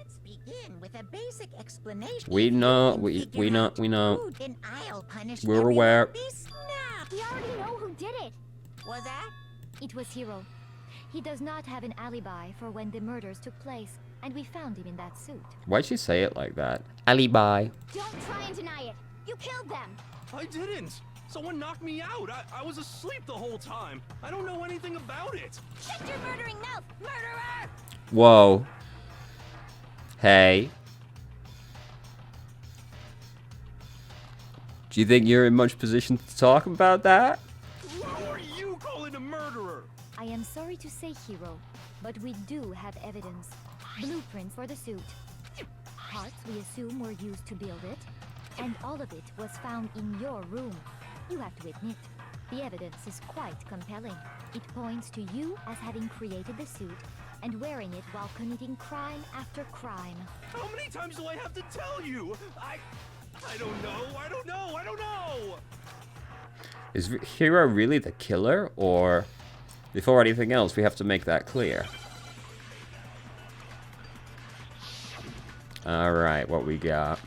Let's begin with a basic explanation. We know. We know. Then I'll punish We're everyone. aware. Be snapped. We already know who did it. Was that? It was Hiro. He does not have an alibi for when the murders took place, and we found him in that suit. Why'd she say it like that? Alibi. Don't try and deny it. You killed them. I didn't. Someone knocked me out. I was asleep the whole time. I don't know anything about it. Shut your murdering mouth, murderer! Whoa. Hey. Do you think you're in much position to talk about that? Who are you calling a murderer? I am sorry to say, Hiro, but we do have evidence. Blueprints for the suit. Parts we assume were used to build it, and all of it was found in your room. You have to admit, the evidence is quite compelling. It points to you as having created the suit and wearing it while committing crime after crime. How many times do I have to tell you? I don't know. I don't know. Is Hiro really the killer, or before anything else, we have to make that clear? Alright, what we got?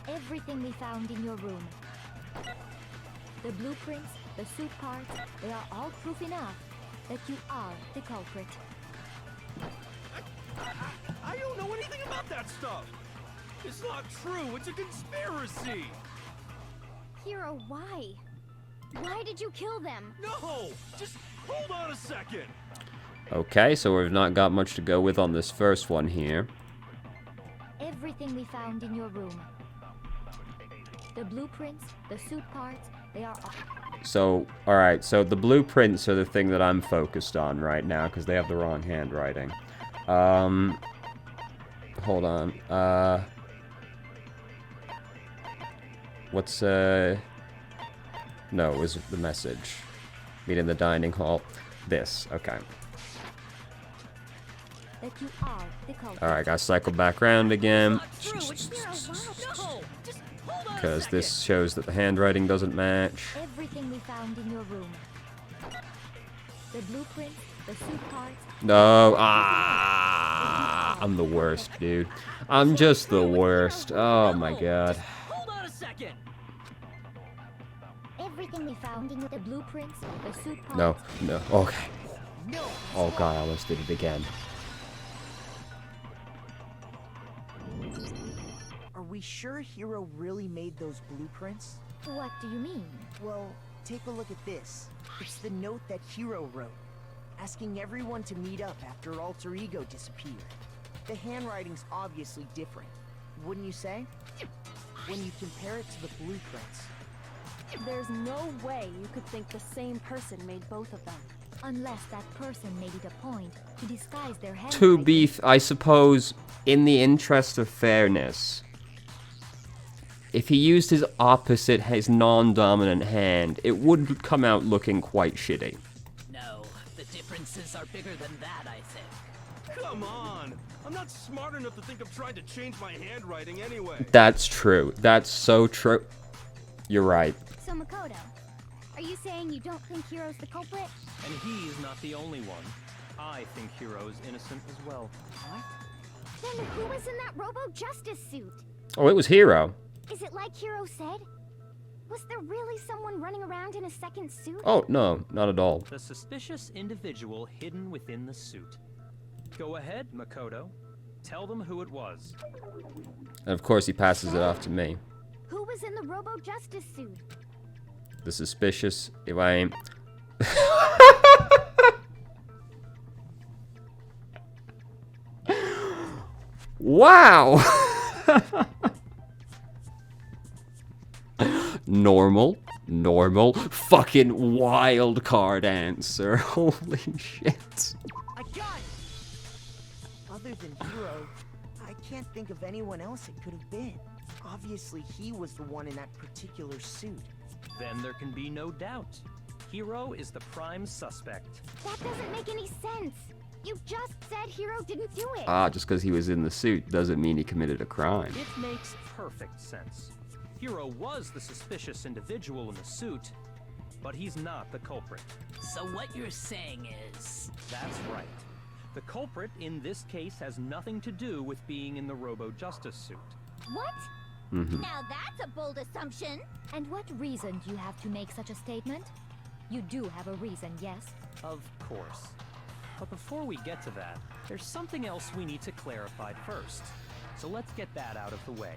Everything we found in your room. The blueprints, the suit parts, they are all proof enough that you are the culprit. I don't know anything about that stuff. It's not true. It's a conspiracy. Hiro, why? Why did you kill them? No, just hold on a second. Okay, so we've not got much to go with on this first one here. Everything we found in your room. The blueprints, the suit parts, they are all... So, alright, so the blueprints are the thing that I'm focused on right now, because they have the wrong handwriting. Hold on, what's, no, it was the message. Meet in the dining hall. This, okay. That you are the culprit. Alright, gotta cycle back around again. No, Because this shows that the handwriting doesn't match. Everything we found in your room. The blueprints, the suit parts. No, I'm the worst, dude. I'm just the worst. Oh my god. Hold on a second. Everything we found in the blueprints, the suit parts. No, okay. Oh god, I almost did it again. Are we sure Hiro really made those blueprints? What do you mean? Well, take a look at this. It's the note that Hiro wrote, asking everyone to meet up after Alter Ego disappeared. The handwriting's obviously different, wouldn't you say? When you compare it to the blueprints. There's no way you could think the same person made both of them. Unless that person made it a point to disguise their handwriting. To be, I suppose, in the interest of fairness, if he used his opposite, his non-dominant hand, it would come out looking quite shitty. No, the differences are bigger than that, I think. Come on. I'm not smart enough to think of trying to change my handwriting anyway. That's true. That's so true. You're right. So Makoto, are you saying you don't think Hiro's the culprit? And he's not the only one. I think Hiro's innocent as well. What? Then who was in that Robo-Justice suit? Oh, it was Hiro. Is it like Hiro said? Was there really someone running around in a second suit? Oh, no, not at all. The suspicious individual hidden within the suit. Go ahead, Makoto. Tell them who it was. And of course, he passes it off to me. Who was in the Robo-Justice suit? The suspicious, if I ain't... Wow! Normal, fucking wild card answer. Holy shit. I got it! Other than Hiro, I can't think of anyone else it could have been. Obviously, he was the one in that particular suit. Then there can be no doubt. Hiro is the prime suspect. That doesn't make any sense. You just said Hiro didn't do it. Just because he was in the suit doesn't mean he committed a crime. It makes perfect sense. Hiro was the suspicious individual in the suit, but he's not the culprit. So what you're saying is... That's right. The culprit in this case has nothing to do with being in the Robo-Justice suit. What? Now that's a bold assumption. And what reason do you have to make such a statement? You do have a reason, yes? Of course. But before we get to that, there's something else we need to clarify first. So let's get that out of the way.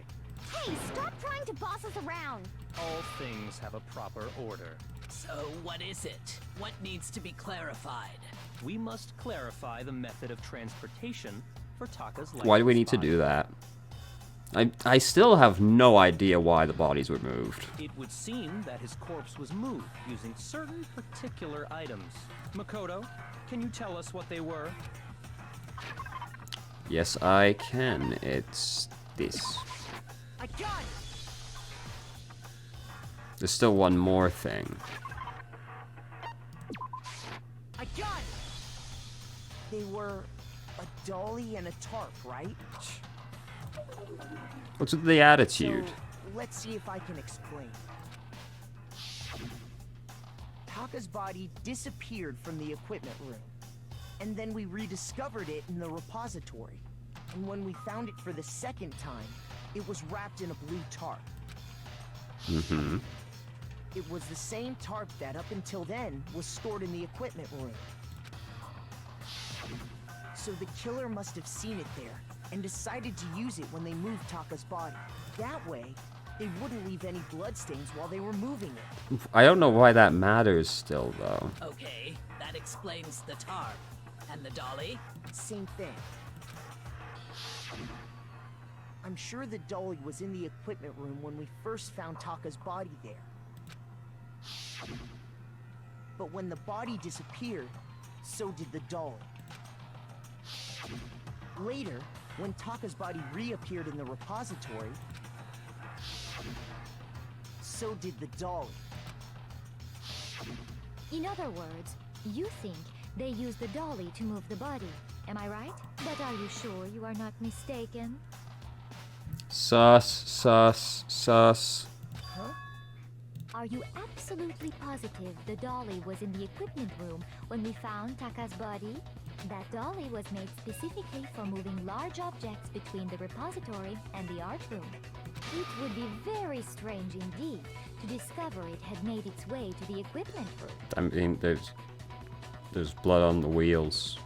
Hey, stop trying to boss us around! All things have a proper order. So what is it? What needs to be clarified? We must clarify the method of transportation for Taka's life. Why do we need to do that? I still have no idea why the bodies were moved. It would seem that his corpse was moved using certain particular items. Makoto, can you tell us what they were? Yes, I can. It's this. I got it! There's still one more thing. I got it! They were a dolly and a tarp, right? What's with the attitude? So, let's see if I can explain. Taka's body disappeared from the equipment room, and then we rediscovered it in the repository. And when we found it for the second time, it was wrapped in a blue tarp. Mm-hmm. It was the same tarp that, up until then, was stored in the equipment room. So the killer must have seen it there, and decided to use it when they moved Taka's body. That way, they wouldn't leave any bloodstains while they were moving it. I don't know why that matters still, though. Okay, that explains the tarp. And the dolly? Same thing. I'm sure the dolly was in the equipment room when we first found Taka's body there. But when the body disappeared, so did the dolly. Later, when Taka's body reappeared in the repository, so did the dolly. In other words, you think they used the dolly to move the body. Am I right? But are you sure you are not mistaken? Sus, sus, sus. Huh? Are you absolutely positive the dolly was in the equipment room when we found Taka's body? That dolly was made specifically for moving large objects between the repository and the art room. It would be very strange indeed to discover it had made its way to the equipment room. I mean, there's blood on the wheels.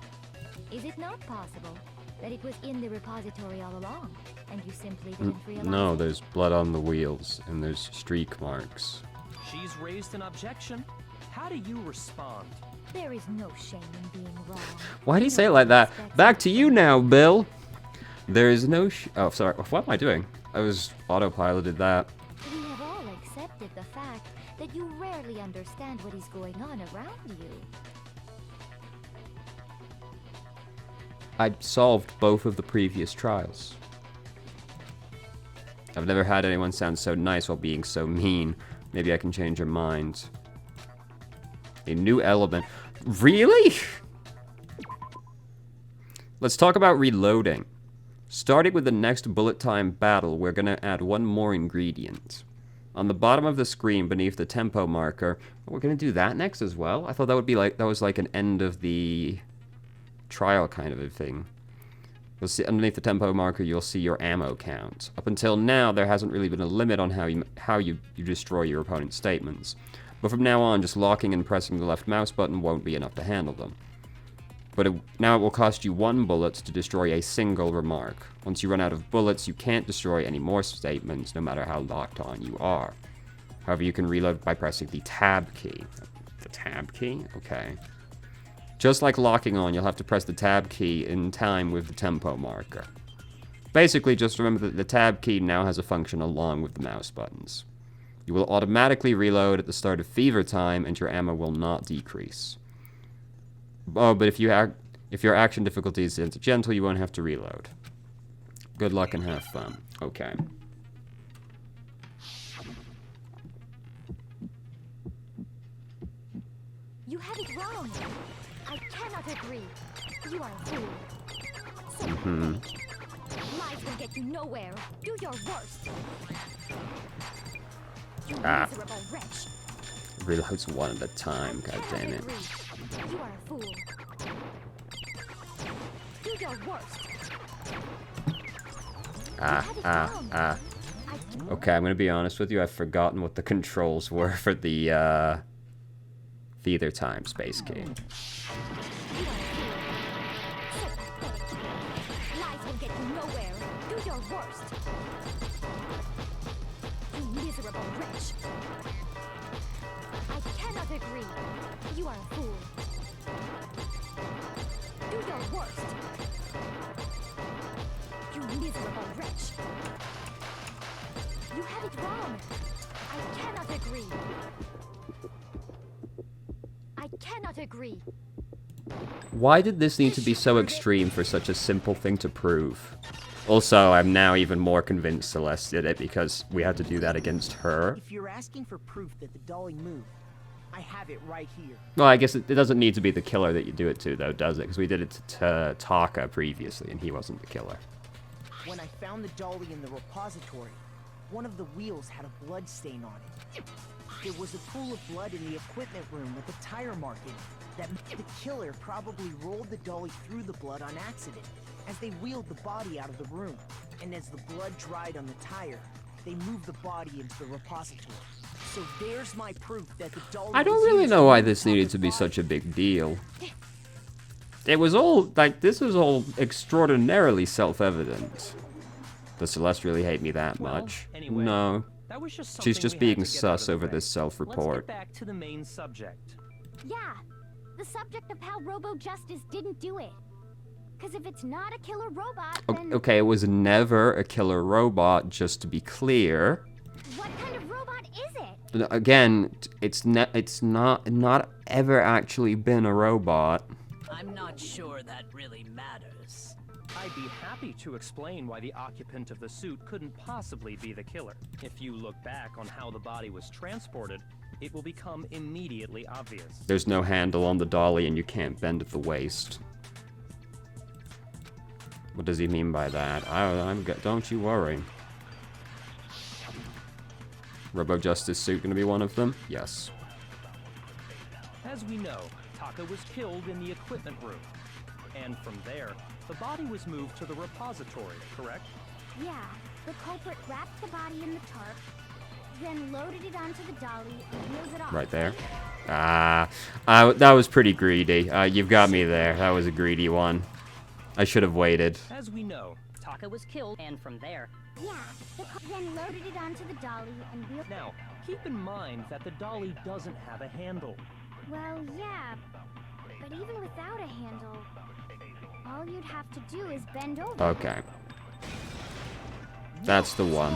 Is it not possible that it was in the repository all along, and you simply didn't realize No, it? there's blood on the wheels, and there's streak marks. She's raised an objection. How do you respond? There is no shame in being wrong. Why do you say it like that? Back to you now, Bill! There is no oh, sorry. What am I doing? I was autopiloted that. We have all accepted the fact that you rarely understand what is going on around you. I solved both of the previous trials. I've never had anyone sound so nice while being so mean. Maybe I can change your mind. A new element. Really? Let's talk about reloading. Starting with the next bullet time battle, we're gonna add one more ingredient. On the bottom of the screen beneath the tempo marker, we're gonna do that next as well? I thought that would be like, that was like an end of the trial kind of a thing. You'll see underneath the tempo marker, you'll see your ammo count. Up until now, there hasn't really been a limit on how you destroy your opponent's statements. But from now on, just locking and pressing the left mouse button won't be enough to handle them. But now it will cost you 1 bullet to destroy a single remark. Once you run out of bullets, you can't destroy any more statements, no matter how locked on you are. However, you can reload by pressing the tab key. The tab key? Okay. Just like locking on, you'll have to press the tab key in time with the tempo marker. Basically, just remember that the tab key now has a function along with the mouse buttons. You will automatically reload at the start of fever time, and your ammo will not decrease. Oh, but if your action difficulty is gentle, you won't have to reload. Good luck and have fun. Okay. You have it wrong. I cannot agree. You are a fool. So lies will get you nowhere. Do your worst. You miserable wretch. Reloads one at a time, god Cannot damn it. agree. You are a fool. Do your worst. Okay, I'm gonna be honest with you, I've forgotten what the controls were for the, feather time space key. You are a fool. So pathetic. Lies will get you nowhere. Do your worst. You miserable wretch. I cannot agree. You are a fool. Do your worst. You miserable wretch. You have it wrong. I cannot agree. I cannot agree. Why did this need to be so extreme for such a simple thing to prove? Also, I'm now even more convinced Celeste did it because we had to do that against her. If you're asking for proof that the dolly moved, I have it right here. Well, I guess it doesn't need to be the killer that you do it to, though, does it? Because we did it to Taka previously, and he wasn't the killer. When I found the dolly in the repository, one of the wheels had a blood stain on it. There was a pool of blood in the equipment room with a tire mark in it. That meant the killer probably rolled the dolly through the blood on accident as they wheeled the body out of the room. And as the blood dried on the tire, they moved the body into the repository. So there's my proof that the dolly I don't was really used know to why move this needed Taka's to be body. such a big deal. It was all, like, this was all extraordinarily self-evident. Does Celeste really hate me that Well, much? anyway, No. That was just She's something just we being had to get out of sus the over way. this Let's self-report. get back to the main subject. Yeah, the subject of how Robo Justice didn't do it. Because if it's not a killer robot, then Okay, it was never a killer robot, just to be clear. what kind of robot is it? Again, it's not ever actually been a robot. I'm not sure that really matters. I'd be happy to explain why the occupant of the suit couldn't possibly be the killer. If you look back on how the body was transported, it will become immediately obvious. There's no handle on the dolly and you can't bend at the waist. What does he mean by that? Don't you worry. Robo Justice suit gonna be one of them? Yes. As we know, Taka was killed in the equipment room. And from there, the body was moved to the repository, correct? Yeah, the culprit wrapped the body in the tarp, then loaded it onto the dolly and wheeled it off. Right there. That was pretty greedy. You've got me there. That was a greedy one. I should have waited. As we know, Taka was killed, and from there, Yeah, then loaded it onto the dolly and wheeled. now, keep in mind that the dolly doesn't have a handle. Well, yeah, but even without a handle, all you'd have to do is bend over. Okay. That's the one.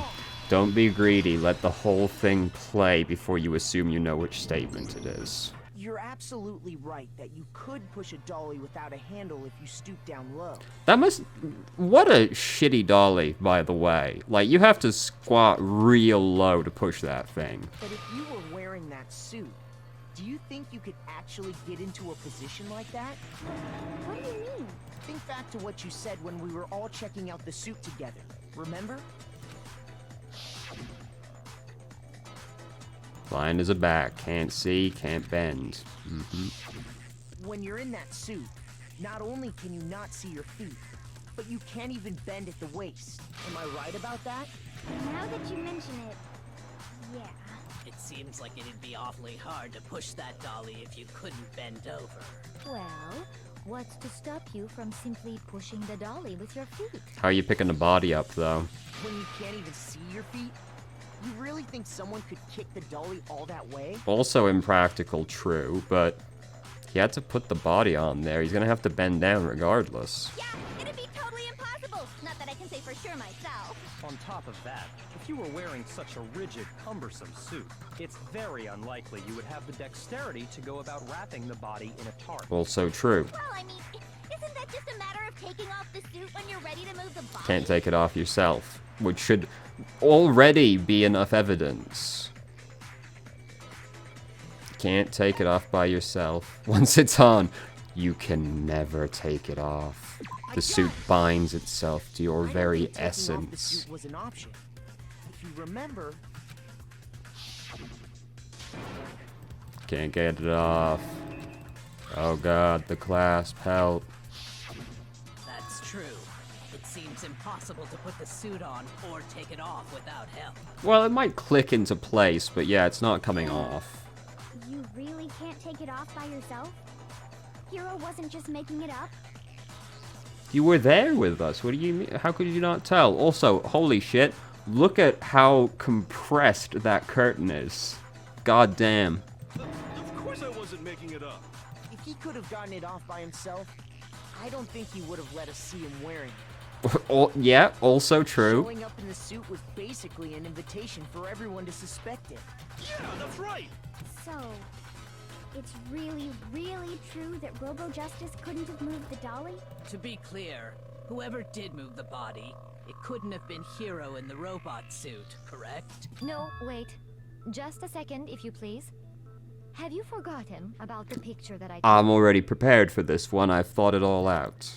Don't be greedy. Let the whole thing play before you assume you know which statement it is. You're absolutely right that you could push a dolly without a handle if you stoop down low. That must... What a shitty dolly, by the way. Like, you have to squat real low to push that thing. But if you were wearing that suit, do you think you could actually get into a position like that? What do you mean? Think back to what you said when we were all checking out the suit together. Remember? Blind as a bat. Can't see, can't bend. When you're in that suit, not only can you not see your feet, but you can't even bend at the waist. Am I right about that? Now that you mention it, yeah. it seems like it'd be awfully hard to push that dolly if you couldn't bend over. Well, what's to stop you from simply pushing the dolly with your feet? How are you picking the body up, though? When you can't even see your feet? You really think someone could kick the dolly all that way? Also impractical, true, but he had to put the body on there. He's gonna have to bend down regardless. Yeah, it'd be totally impossible. Not that I can say for sure myself. On top of that, if you were wearing such a rigid, cumbersome suit, it's very unlikely you would have the dexterity to go about wrapping the body in a tarp. Also true. Well, I mean, isn't that just a matter of taking off the suit when you're ready to move the body? Can't take it off yourself, which should already be enough evidence. Can't take it off by yourself. Once it's on, you can never take it off. The suit binds itself to your I don't very think taking off the essence. suit was an option. If you remember, Can't get it off. Oh god, the clasp, help. That's true. It seems impossible to put the suit on or take it off without help. Well, it might click into place, but yeah, it's not coming off. You really can't take it off by yourself? Hero wasn't just making it up? You were there with us. What do you mean? How could you not tell? Also, holy shit, look at how compressed that curtain is. God damn. Of course I wasn't making it up. If he could have gotten it off by himself, I don't think he would have let us see him wearing it. Yeah, also true. Showing up in the suit was basically an invitation for everyone to suspect it. Yeah, that's right. So, it's really, really true that Robo Justice couldn't have moved the dolly? To be clear, whoever did move the body, it couldn't have been Hero in the robot suit, correct? No, wait. Just a second, if you please. Have you forgotten about the picture that I took? I'm already prepared for this one. I've thought it all out.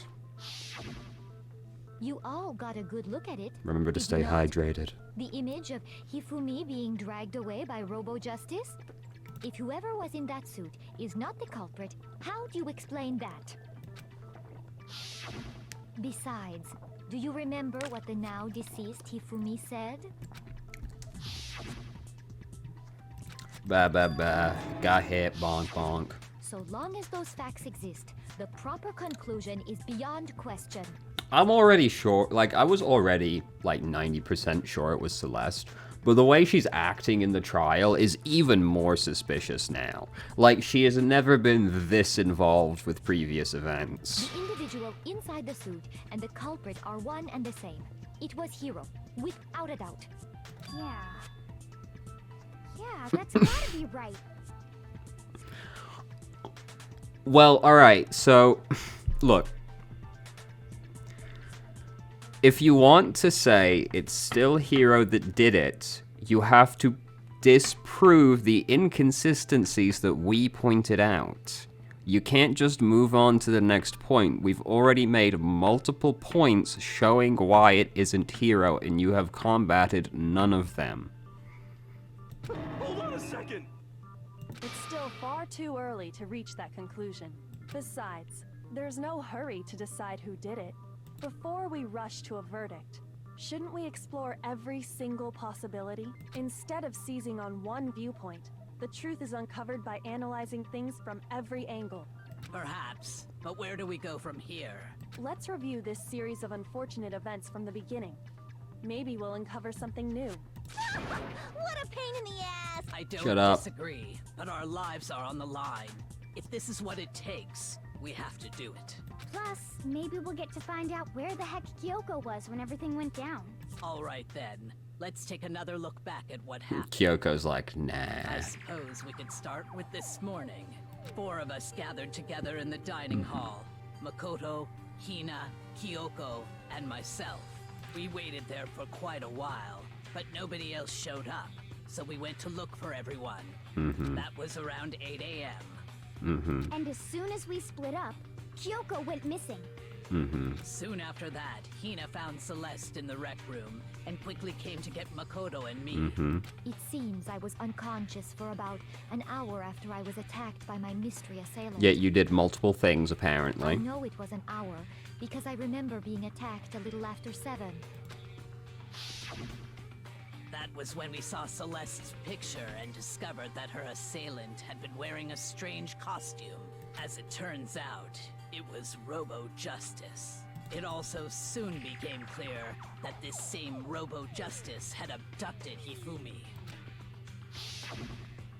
You all got a good look at it. Remember to did stay you not? hydrated. The image of Hifumi being dragged away by Robo Justice? If whoever was in that suit is not the culprit, how do you explain that? Besides, do you remember what the now deceased Hifumi said? Bah, bah, bah. Got hit, bonk, bonk. So long as those facts exist, the proper conclusion is beyond question. I'm already sure, like, I was already, like, 90% sure it was Celeste. But the way she's acting in the trial is even more suspicious now. Like, she has never been this involved with previous events. The individual inside the suit and the culprit are one and the same. It was Hero, without a doubt. Yeah. Yeah, that's gotta be right. Well, alright, so, look. If you want to say it's still Hero that did it, you have to disprove the inconsistencies that we pointed out. You can't just move on to the next point. We've already made multiple points showing why it isn't Hero, and you have combated none of them. Hold on a second. It's still far too early to reach that conclusion. Besides, there's no hurry to decide who did it. Before we rush to a verdict, shouldn't we explore every single possibility? Instead of seizing on one viewpoint, the truth is uncovered by analyzing things from every angle. Perhaps, but where do we go from here? Let's review this series of unfortunate events from the beginning. Maybe we'll uncover something new. What a pain in the ass! I don't Shut up. disagree, but our lives are on the line. If this is what it takes, we have to do it. Plus, maybe we'll get to find out where the heck Kyoko was when everything went down. All right then, let's take another look back at what happened. Kyoko's like, nah. I suppose we could start with this morning. 4 of us gathered together in the dining hall. Makoto, Hina, Kyoko, and myself. We waited there for quite a while, but nobody else showed up, so we went to look for everyone. That was around 8 a.m. And as soon as we split up, Kyoko went missing. Soon after that, Hina found Celeste in the rec room and quickly came to get Makoto and me. It seems I was unconscious for about an hour after I was attacked by my mystery assailant. Yet you did multiple things, I apparently. know it was an hour because I remember being attacked a little after 7. That was when we saw Celeste's picture and discovered that her assailant had been wearing a strange costume. As it turns out, it was Robo Justice. It also soon became clear that this same Robo Justice had abducted Hifumi.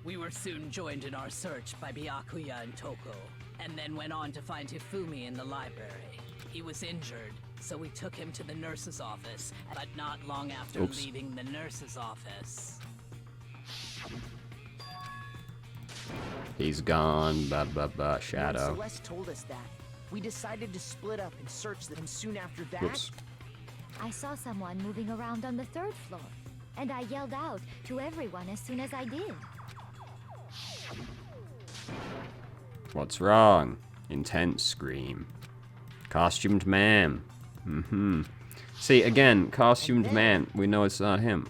We were soon joined in our search by Byakuya and Toko, and then went on to find Hifumi in the library. He was injured, so we took him to the nurse's office, but not long after leaving the nurse's office. He's gone, bah, bah, bah, When Shadow. Celeste told us that, we decided to split up and search them. And soon after that, Whoops. I saw someone moving around on the 3rd floor, and I yelled out to everyone as soon as I did. What's wrong? Intense scream. Costumed man. See, again, costumed man. We know it's not him.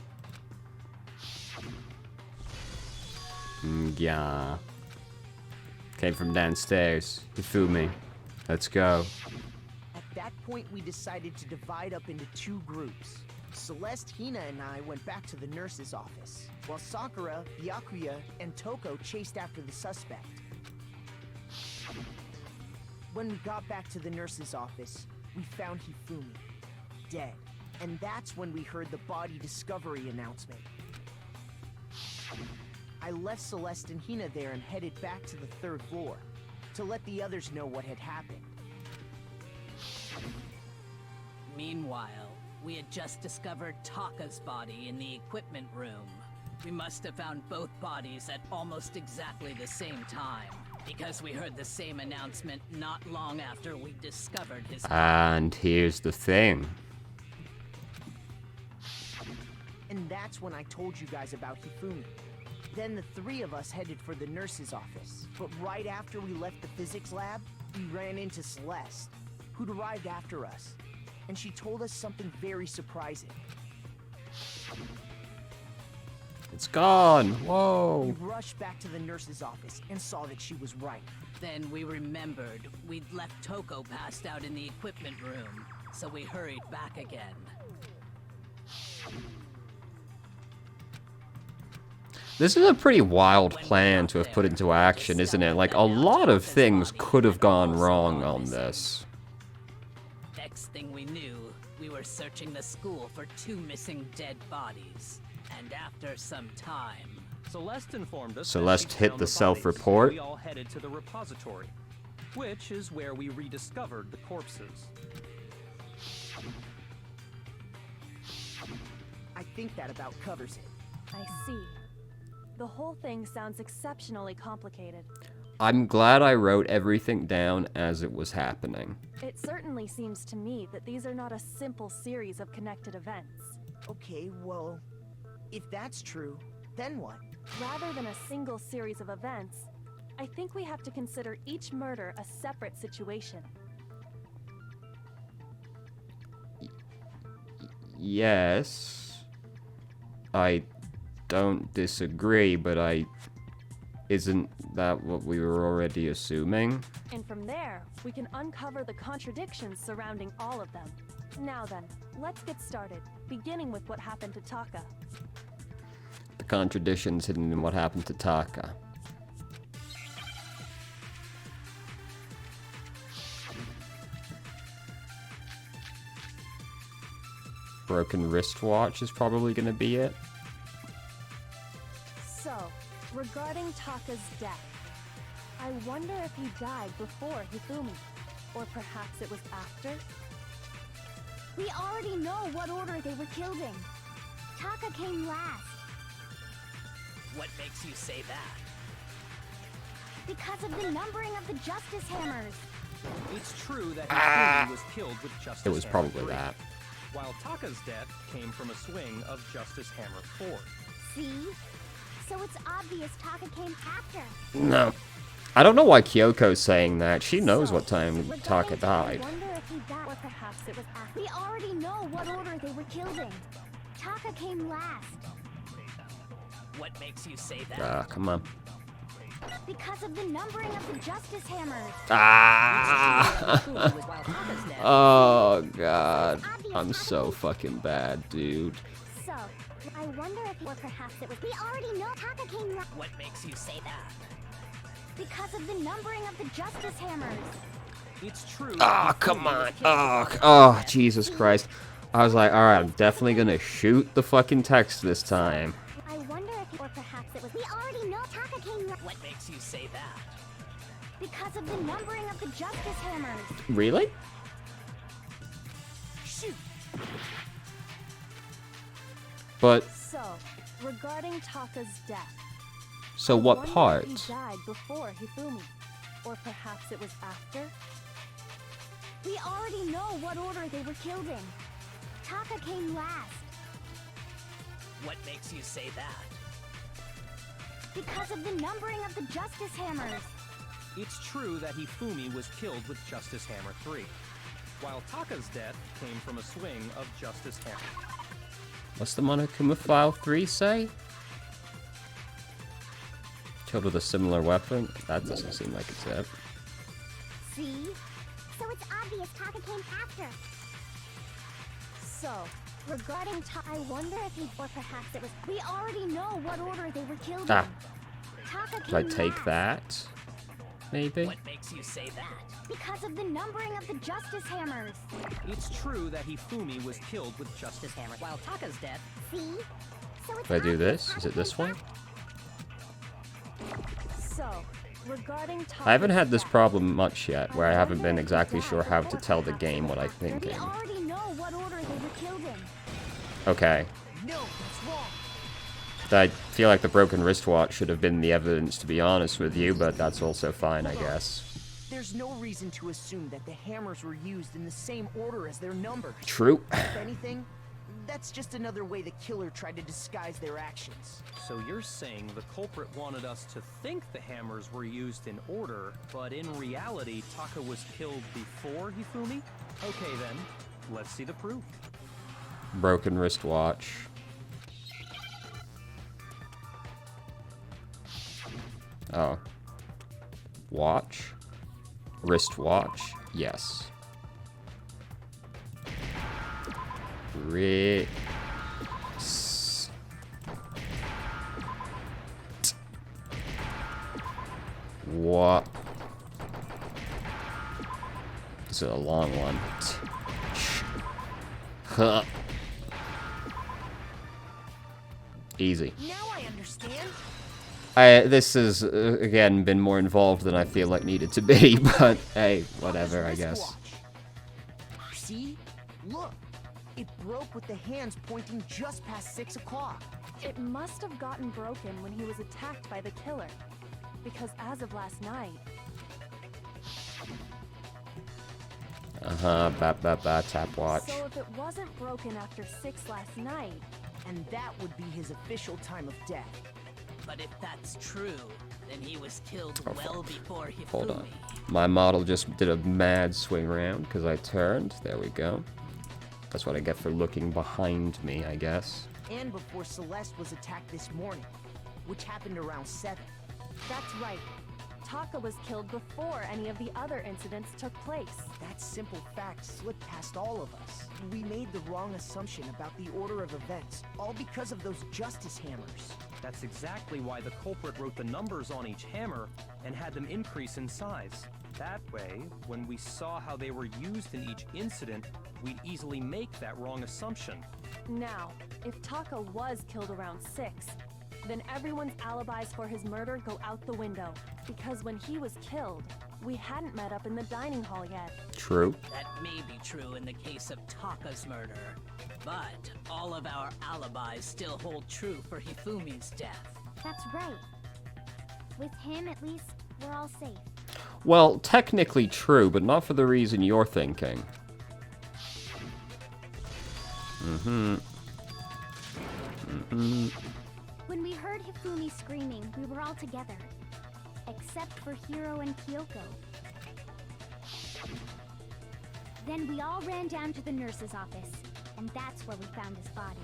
Yeah. Came from downstairs. Hifumi. Let's go. At that point, we decided to divide up into two groups. Celeste, Hina, and I went back to the nurse's office, while Sakura, Byakuya, and Toko chased after the suspect. When we got back to the nurse's office, we found Hifumi, dead. And that's when we heard the body discovery announcement. I left Celeste and Hina there and headed back to the 3rd floor, to let the others know what had happened. Meanwhile, we had just discovered Taka's body in the equipment room. We must have found both bodies at almost exactly the same time, because we heard the same announcement not long after we discovered his body. And here's the thing. And that's when I told you guys about Hifumi. Then the 3 of us headed for the nurse's office. But right after we left the physics lab, we ran into Celeste, who'd arrived after us. And she told us something very surprising. It's gone. We Whoa. rushed back to the nurse's office and saw that she was right. Then we remembered we'd left Toko passed out in the equipment room, so we hurried back again. This is a pretty wild plan to have put into action, isn't it? Like, a lot of things could have gone wrong on this. Next thing we knew, we were searching the school for 2 missing dead bodies. And after some time... Celeste informed us Celeste that she'd hit found the bodies, self-report. so we all headed to the repository, which is where we rediscovered the corpses. I think that about covers it. I see. The whole thing sounds exceptionally complicated. I'm glad I wrote everything down as it was happening. It certainly seems to me that these are not a simple series of connected events. Okay, well, if that's true, then what? Rather than a single series of events, I think we have to consider each murder a separate situation. Yes. I don't disagree, but isn't that what we were already assuming? And from there, we can uncover the contradictions surrounding all of them. Now then, let's get started, beginning with what happened to Taka. The contradictions hidden in what happened to Taka. Broken wristwatch is probably gonna be it. So, regarding Taka's death, I wonder if he died before Hifumi, or perhaps it was after? We already know what order they were killed in. Taka came last. What makes you say that? Because of the numbering of the Justice Hammers. It's true that Hifumi was killed with Justice It was Hammer probably 3, that. while Taka's death came from a swing of Justice Hammer 4. See? So it's obvious Taka came after. No. I don't know why Kyoko's saying that. She knows what time Taka died. I wonder if he died, or perhaps it was after. We already know what order they were killed in. Taka came last. What makes you say that? Come on. Because of the numbering of the Justice Hammers. Oh, God. I'm so fucking bad, dude. So, I wonder if, or perhaps it was. We already know Taka came last. What makes you say that? Because of the numbering of the Justice Hammers. It's true. Oh, come on. Oh, Jesus Christ. I was like, alright, I'm definitely gonna shoot the fucking text this time. I wonder if, or perhaps it was. We already know Taka came last. What makes you say that? Because of the numbering of the Justice Hammers. Really? Shoot! But, So, regarding Taka's death, so I what wonder part? if he died before Hifumi, or perhaps it was after? We already know what order they were killed in. Taka came last. What makes you say that? Because of the numbering of the Justice Hammers. It's true that Hifumi was killed with Justice Hammer 3, while Taka's death came from a swing of Justice Hammer. What's the Monokuma File 3 say? Killed with a similar weapon? That doesn't seem like it's it. See? So it's obvious Taka came after. So, regarding I wonder if he, or perhaps it was. We already know what order they were killed Ah. in. Taka Should I came take last that? Maybe? What makes you say that? because of the numbering of the Justice Hammers. It's true that Hifumi was killed with Justice Hammer. While Taka's dead, See? So it's If I do obvious this, Taka is it came this one? after. So, regarding I haven't had this Taka's problem much yet, where I haven't been wonder if exactly that sure how was to tell the perhaps game what I'm We thinking. already know what order they were killed in. Okay. No, that's wrong. I feel like the broken wristwatch should have been the evidence, to be honest with you, but that's also fine, I guess. There's no reason to assume that the hammers were used in the same order as their numbers. True. If anything, that's just another way the killer tried to disguise their actions. So you're saying the culprit wanted us to think the hammers were used in order, but in reality, Taka was killed before Hifumi? Okay then, let's see the proof. Broken wristwatch. Oh. Watch. Wristwatch. Yes. What? This is a long one. Huh. Easy. Now I understand. This has, again, been more involved than I feel like needed to be, but hey, whatever, I guess. Wristwatch. See? Look. It broke with the hands pointing just past 6 o'clock. It must have gotten broken when he was attacked by the killer. Because as of last night, Tap watch. so if it wasn't broken after 6 last night, And that would be his official time of death. but if that's true, then he was killed Oh, well fuck. before Hifumi. Hold on. My model just did a mad swing around because I turned. There we go. That's what I get for looking behind me, I guess. And before Celeste was attacked this morning, which happened around 7. that's right. Taka was killed before any of the other incidents took place. That simple fact slipped past all of us. We made the wrong assumption about the order of events, all because of those Justice Hammers. That's exactly why the culprit wrote the numbers on each hammer and had them increase in size. That way, when we saw how they were used in each incident, we'd easily make that wrong assumption. Now, if Taka was killed around 6, then everyone's alibis for his murder go out the window. Because when he was killed, we hadn't met up in the dining hall yet. True. That may be true in the case of Taka's murder, but all of our alibis still hold true for Hifumi's death. That's right. With him, at least, we're all safe. Well, technically true, but not for the reason you're thinking. When we heard Hifumi screaming, we were all together. Except for Hiro and Kyoko. Then we all ran down to the nurse's office, and that's where we found his body.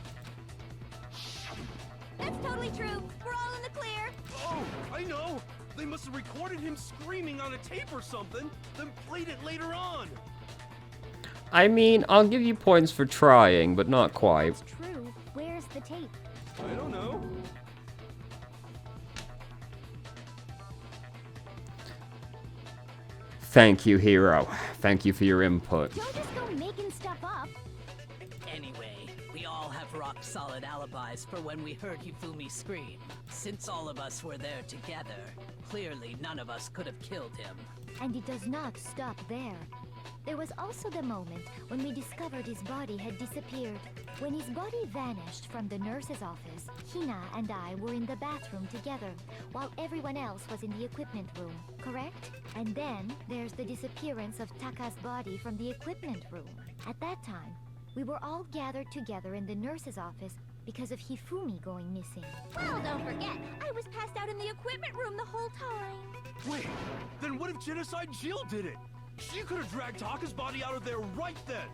That's totally true. We're all in the clear. Oh, I know! They must have recorded him screaming on a tape or something, then played it later on! I mean, I'll give you points for trying, but not quite. That's true. Where's the tape? I don't know. Thank you, Hero. Thank you for your input. Don't just go making stuff up. Anyway, we all have rock-solid alibis for when we heard Hifumi scream. Since all of us were there together, clearly none of us could have killed him. And it does not stop there. There was also the moment when we discovered his body had disappeared. When his body vanished from the nurse's office, Hina and I were in the bathroom together, while everyone else was in the equipment room, correct? And then there's the disappearance of Taka's body from the equipment room. At that time, we were all gathered together in the nurse's office because of Hifumi going missing. Well, don't forget, I was passed out in the equipment room the whole time. Wait, then what if Genocide Jill did it? She could have dragged Taka's body out of there right then!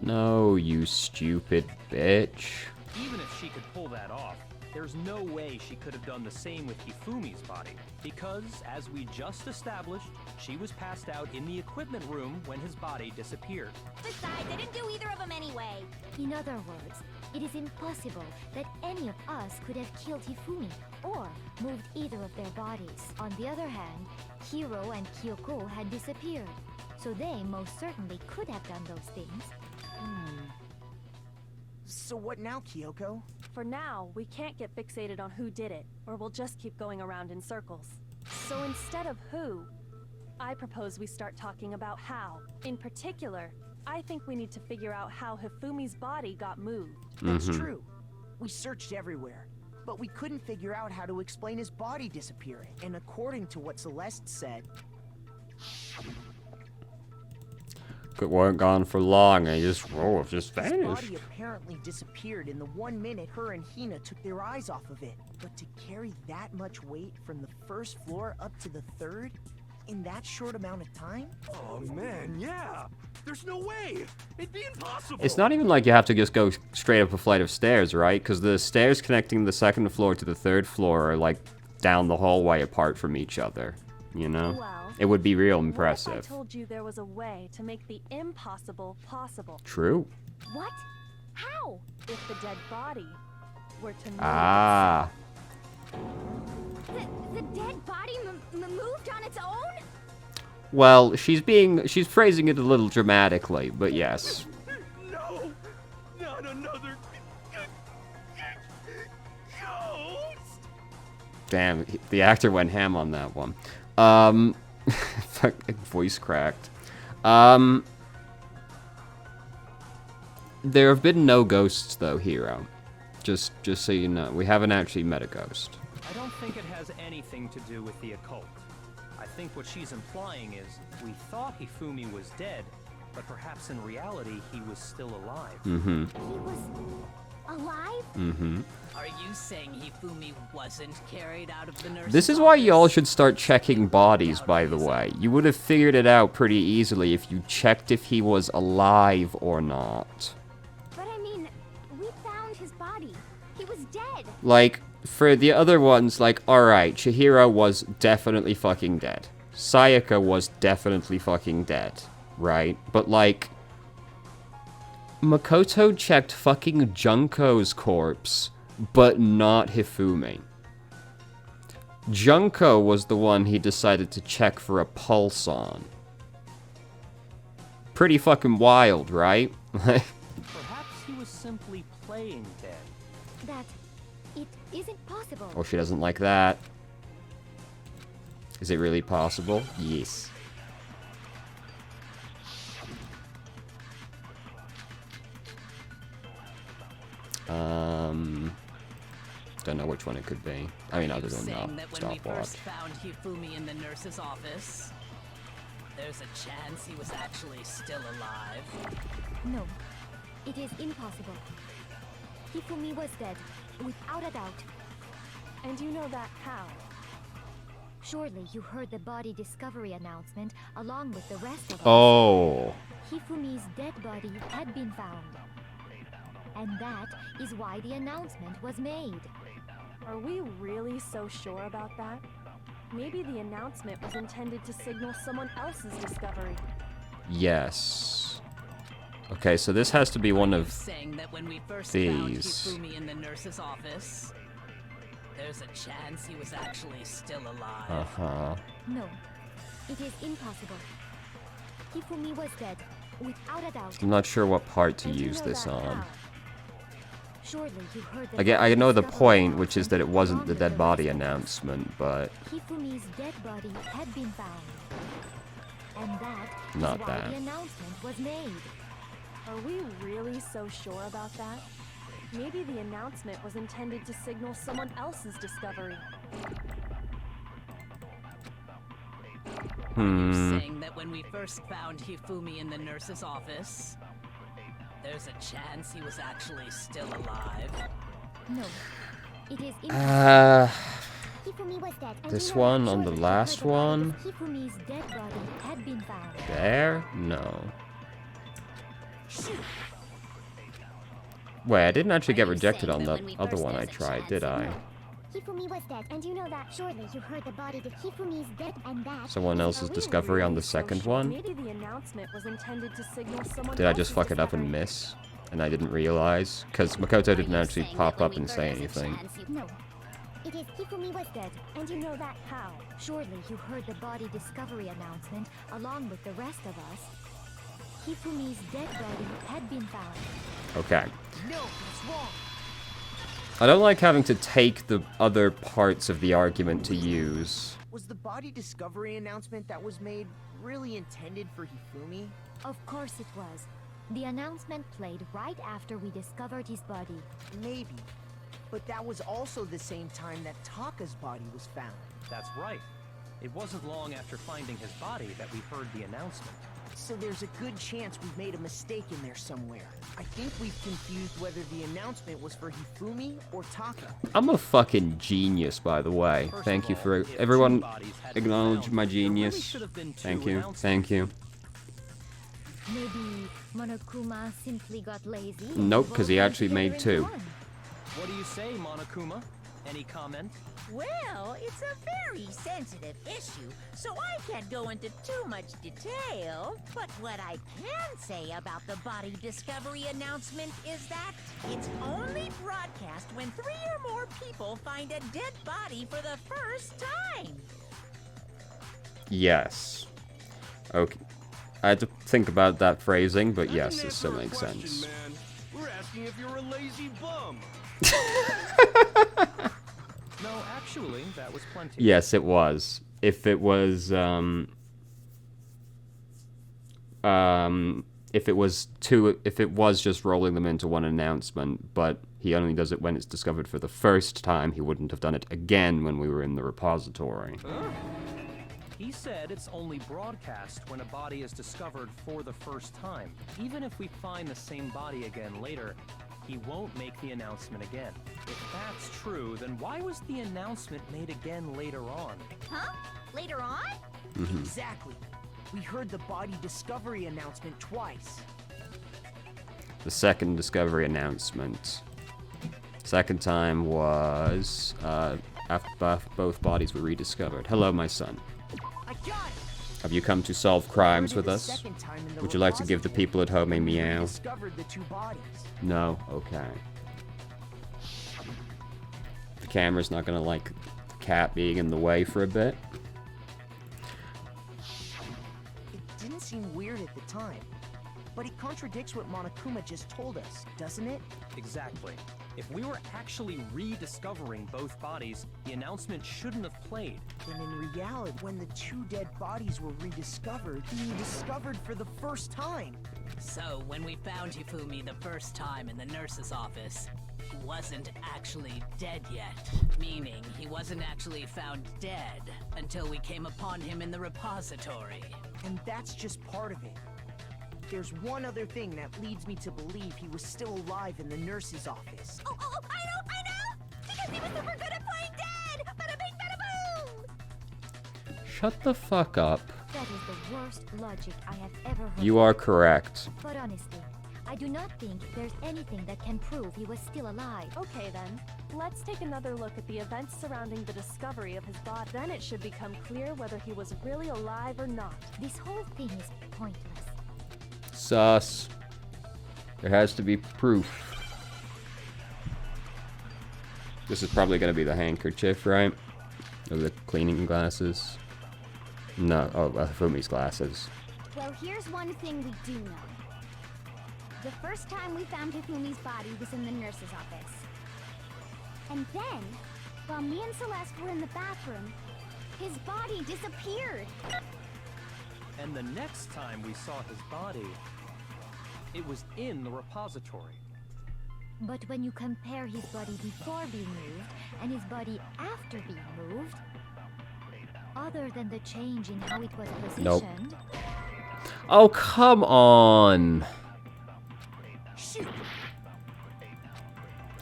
No, you stupid bitch. Even if she could pull that off, There's no way she could have done the same with Hifumi's body, because, as we just established, she was passed out in the equipment room when his body disappeared. Besides, I didn't do either of them anyway. In other words, it is impossible that any of us could have killed Hifumi or moved either of their bodies. On the other hand, Hiro and Kyoko had disappeared, so they most certainly could have done those things. So what now, Kyoko? For now, we can't get fixated on who did it, or we'll just keep going around in circles. So instead of who, I propose we start talking about how. In particular, I think we need to figure out how Hifumi's body got moved. That's true. We searched everywhere, but we couldn't figure out how to explain his body disappearing. And according to what Celeste said, It weren't gone for long, and just his vanished. body apparently disappeared in the 1 minute her and Hina took their eyes off of it. But to carry that much weight from the first floor up to the third in that short amount of time? Oh man, yeah. There's no way. It'd be impossible. It's not even like you have to just go straight up a flight of stairs, right? Because the stairs connecting the second floor to the third floor are like down the hallway apart from each other, you know? Well, it would be real What if I impressive. told you there was a way to make the impossible possible? True. What? How? If the dead body were to move Ah. The dead body moved on its own? Well, she's phrasing it a little dramatically, but yes. No, not another ghost. Damn, the actor went ham on that one. Fucking voice cracked. There have been no ghosts though, Hiro. Just so you know, we haven't actually met a ghost. I don't think it has anything to do with the occult. I think what she's implying is we thought Hifumi was dead, but perhaps in reality he was still alive. Mm-hmm. He was alive? Mm-hmm. Are you saying Hifumi wasn't carried out of the nurse's This is why y'all office? should start checking bodies, by the way. You would have figured it out pretty easily if you checked if he was alive or not. But I mean, we found his body. He was dead. Like, for the other ones, like, alright, Chihiro was definitely fucking dead. Sayaka was definitely fucking dead, right? But, like, Makoto checked fucking Junko's corpse, but not Hifumi. Junko was the one he decided to check for a pulse on. Pretty fucking wild, right? Perhaps he was simply playing dead. That it isn't possible. Oh, she doesn't like that. Is it really possible? Yes. Don't know which one it could be. I mean, other than saying that when we stopwatch. first found Hifumi in the nurse's office, there's a chance he was actually still alive. No, it is impossible. Hifumi was dead, without a doubt. And you know that how? Surely you heard the body discovery announcement along with the rest of us. Oh. Hifumi's dead body had been found. And that is why the announcement was made. Are we really so sure about that? Maybe the announcement was intended to signal someone else's discovery. Yes. Okay, so this has to be one Are you of saying that when we first these. found Hifumi in the nurse's office, there's a chance he was actually still alive. Uh-huh. No, it is impossible. Hifumi was dead, without a doubt. I'm not sure what part to And you use know this that on. how? Surely you heard the I know the discovery point, which is that it announcement wasn't along the with dead the body rest of us. announcement, but Hifumi's dead body had been found. And that is Not why that. the announcement was made. Are we really so sure about that? Maybe the announcement was intended to signal someone else's discovery. Are you hmm. saying that when we first found Hifumi in the nurse's office, there's a chance he was actually still alive? No, it is impossible. Hifumi was dead. And This you know one that on the surely you last heard the body one? of Hifumi's dead body had been found. There? No. Wait, I didn't actually get Are you rejected saying on that the when we other first one had I the tried, chance, did I? Hifumi was dead, and you know that. Surely you heard the body that Hifumi's dead, and that. Someone else's Are we discovery on really the so second sure? one? Maybe the announcement was intended to signal someone Did I just else's fuck it up and discovery. miss? And I didn't realize? Because Makoto Are didn't you actually saying pop that when up we and first say had the anything. chance, No. It is Hifumi was dead, and you know that. How? Surely you heard the body discovery announcement along with the rest of us. Hifumi's dead body had been found. Okay. No, that's wrong. I don't like having to take the other parts of the argument to use. Was the body discovery announcement that was made really intended for Hifumi? Of course it was. The announcement played right after we discovered his body. Maybe. But that was also the same time that Taka's body was found. That's right. It wasn't long after finding his body that we heard the announcement. So there's a good chance we've made a mistake in there somewhere. I think we've confused whether the announcement was for Hifumi or Taka. I'm a fucking genius, by the way. First Thank of you all, for if everyone. two bodies had been Acknowledge found, my there really genius. should have been two Thank you. announcements. Thank you. Maybe Monokuma simply got lazy. and Nope, both 'cause he went actually together made into two. one. What do you say, Monokuma? Any comment? Well, it's a very sensitive issue, so I can't go into too much detail. But what I can say about the body discovery announcement is that it's only broadcast when 3 or more people find a dead body for the first time. Yes. Okay. I had to think about that phrasing, but I yes, didn't it still answer a makes question, sense. Man. We're asking if you're a lazy bum. No, actually, that was plenty. Yes, it was. If it was, if it was just rolling them into one announcement, but he only does it when it's discovered for the first time, he wouldn't have done it again when we were in the repository. He said it's only broadcast when a body is discovered for the first time. Even if we find the same body again later, he won't make the announcement again. If that's true, then why was the announcement made again later on? Huh? Later on? Exactly. We heard the body discovery announcement twice. The second discovery announcement. Second time was after both bodies were rediscovered. Hello, my son. I got it! Have you come to solve crimes Heard it with the us? second time in the Would you like to give the repository people at home a when we meow? discovered the two bodies. No? Okay. The camera's not gonna like the cat being in the way for a bit. It didn't seem weird at the time, but it contradicts what Monokuma just told us, doesn't it? Exactly. If we were actually rediscovering both bodies, the announcement shouldn't have played. And in reality, when the two dead bodies were rediscovered, being discovered for the first time. So, when we found Hifumi the first time in the nurse's office, he wasn't actually dead yet. Meaning, he wasn't actually found dead until we came upon him in the repository. And that's just part of it. There's one other thing that leads me to believe he was still alive in the nurse's office. Oh, I know! Because he was super good at playing dead! Bada bing, bada boom! Shut the fuck up. That is the worst logic I have ever heard. You are correct. But honestly, I do not think there's anything that can prove he was still alive. Okay then, let's take another look at the events surrounding the discovery of his body. Then it should become clear whether he was really alive or not. This whole thing is pointless. Sus. There has to be proof. This is probably gonna be the handkerchief, right? Or the cleaning glasses. No, oh, Fumi's glasses. Well, here's one thing we do know. The first time we found Hifumi's body was in the nurse's office. And then, while me and Celeste were in the bathroom, his body disappeared. And the next time we saw his body, it was in the repository. But when you compare his body before being moved and his body after being moved, other than the change in how it was positioned, Nope. Oh, come on. Shoot!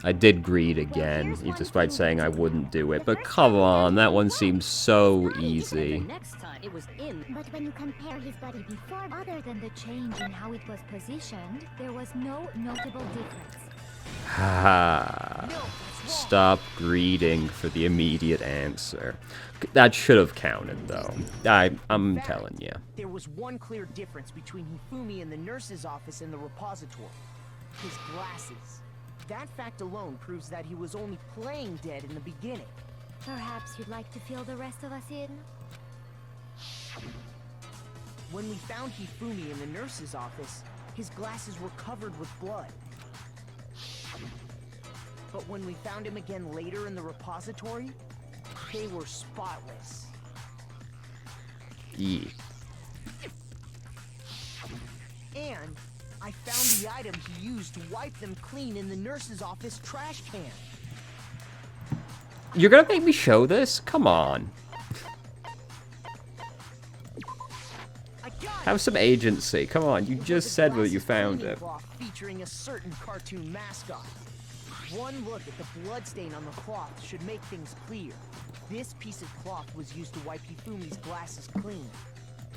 I did greed again, despite saying I wouldn't do it. But come on, that one seems so easy. Next time, it was in. But when you compare his body before, other than the change in how it was positioned, there was no notable difference. Ha. No, that's wrong. Stop greeting for the immediate answer. That should have counted, though. I'm fact, telling you. There was one clear difference between Hifumi in the nurse's office and the repository. His glasses. That fact alone proves that he was only playing dead in the beginning. Perhaps you'd like to fill the rest of us in? When we found Hifumi in the nurse's office, his glasses were covered with blood. But when we found him again later in the repository, they were spotless. Yeah. And I found the item he used to wipe them clean in the nurse's office trash can. You're gonna make me show this? Come on. I got it! Have some agency. Come on, you It was just a said that you glasses found cleaning it. cloth featuring a certain cartoon mascot. One look at the bloodstain on the cloth should make things clear. This piece of cloth was used to wipe Hifumi's glasses clean.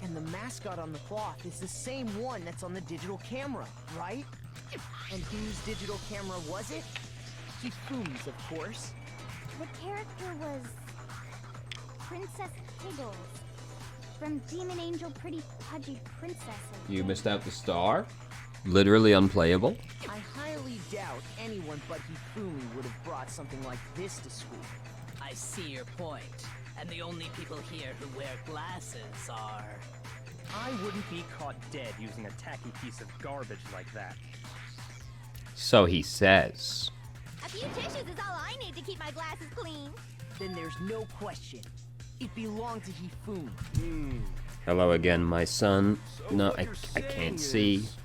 And the mascot on the cloth is the same one that's on the digital camera, right? And whose digital camera was it? Hifumi's, of course. The character was Princess Piggles from Demon Angel Pretty Pudgy Princesses. You missed out the star? Literally unplayable? I highly doubt anyone but Hifumi would have brought something like this to school. I see your point. And the only people here who wear glasses are... I wouldn't be caught dead using a tacky piece of garbage like that. So he says. A few tissues is all I need to keep my glasses clean. Then there's no question. It belonged to Hifumi. Hello again, my son. So No, what I you're can't saying see. is-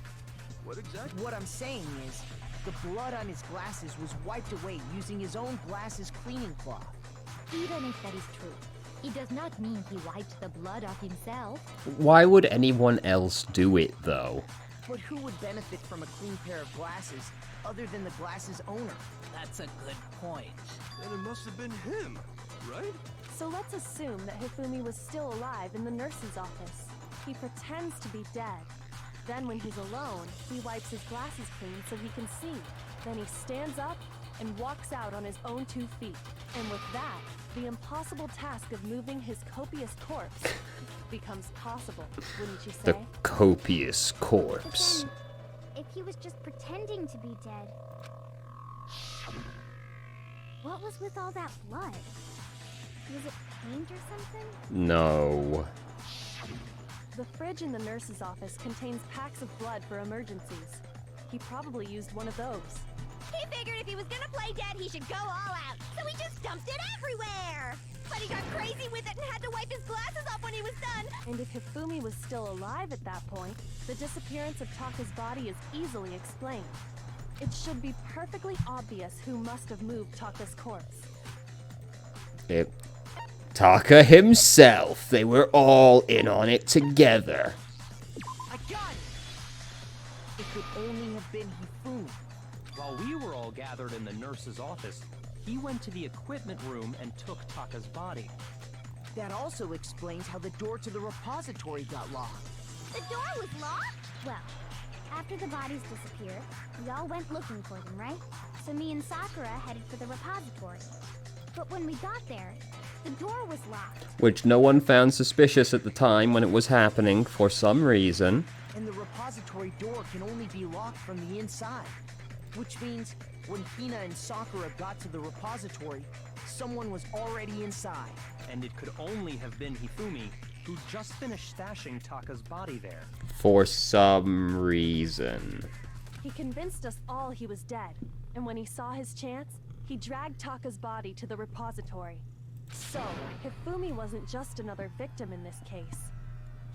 What exactly? What I'm saying is, the blood on his glasses was wiped away using his own glasses cleaning cloth. Even if that is true, it does not mean he wiped the blood off himself. Why would anyone else do it, though? But who would benefit from a clean pair of glasses other than the glasses owner? That's a good point. And it must have been him, right? So let's assume that Hifumi was still alive in the nurse's office. He pretends to be dead. Then when he's alone, he wipes his glasses clean so he can see. Then he stands up and walks out on his own 2 feet. And with that, the impossible task of moving his copious corpse becomes possible, wouldn't you The say? copious But corpse. then, if he was just pretending to be dead, what was with all that blood? Was it paint or something? No. The fridge in the nurse's office contains packs of blood for emergencies. He probably used one of those. He figured if he was gonna play dead, he should go all out. So he just dumped it everywhere. But he got crazy with it and had to wipe his glasses off when he was done. And if Hifumi was still alive at that point, the disappearance of Taka's body is easily explained. It should be perfectly obvious who must have moved Taka's corpse. It. Taka himself. They were all in on it together. I got it! It could only have been Hifumi. While we were all gathered in the nurse's office, he went to the equipment room and took Taka's body. That also explains how the door to the repository got locked. The door was locked? Well, after the bodies disappeared, we all went looking for them, right? So me and Sakura headed for the repository. But when we got there, the door was locked. Which no one found suspicious at the time when it was happening for some reason. And the repository door can only be locked from the inside. Which means, when Hina and Sakura got to the repository, someone was already inside. And it could only have been Hifumi, who just finished stashing Taka's body there. For some reason. He convinced us all he was dead, and when he saw his chance, he dragged Taka's body to the repository. So, Hifumi wasn't just another victim in this case.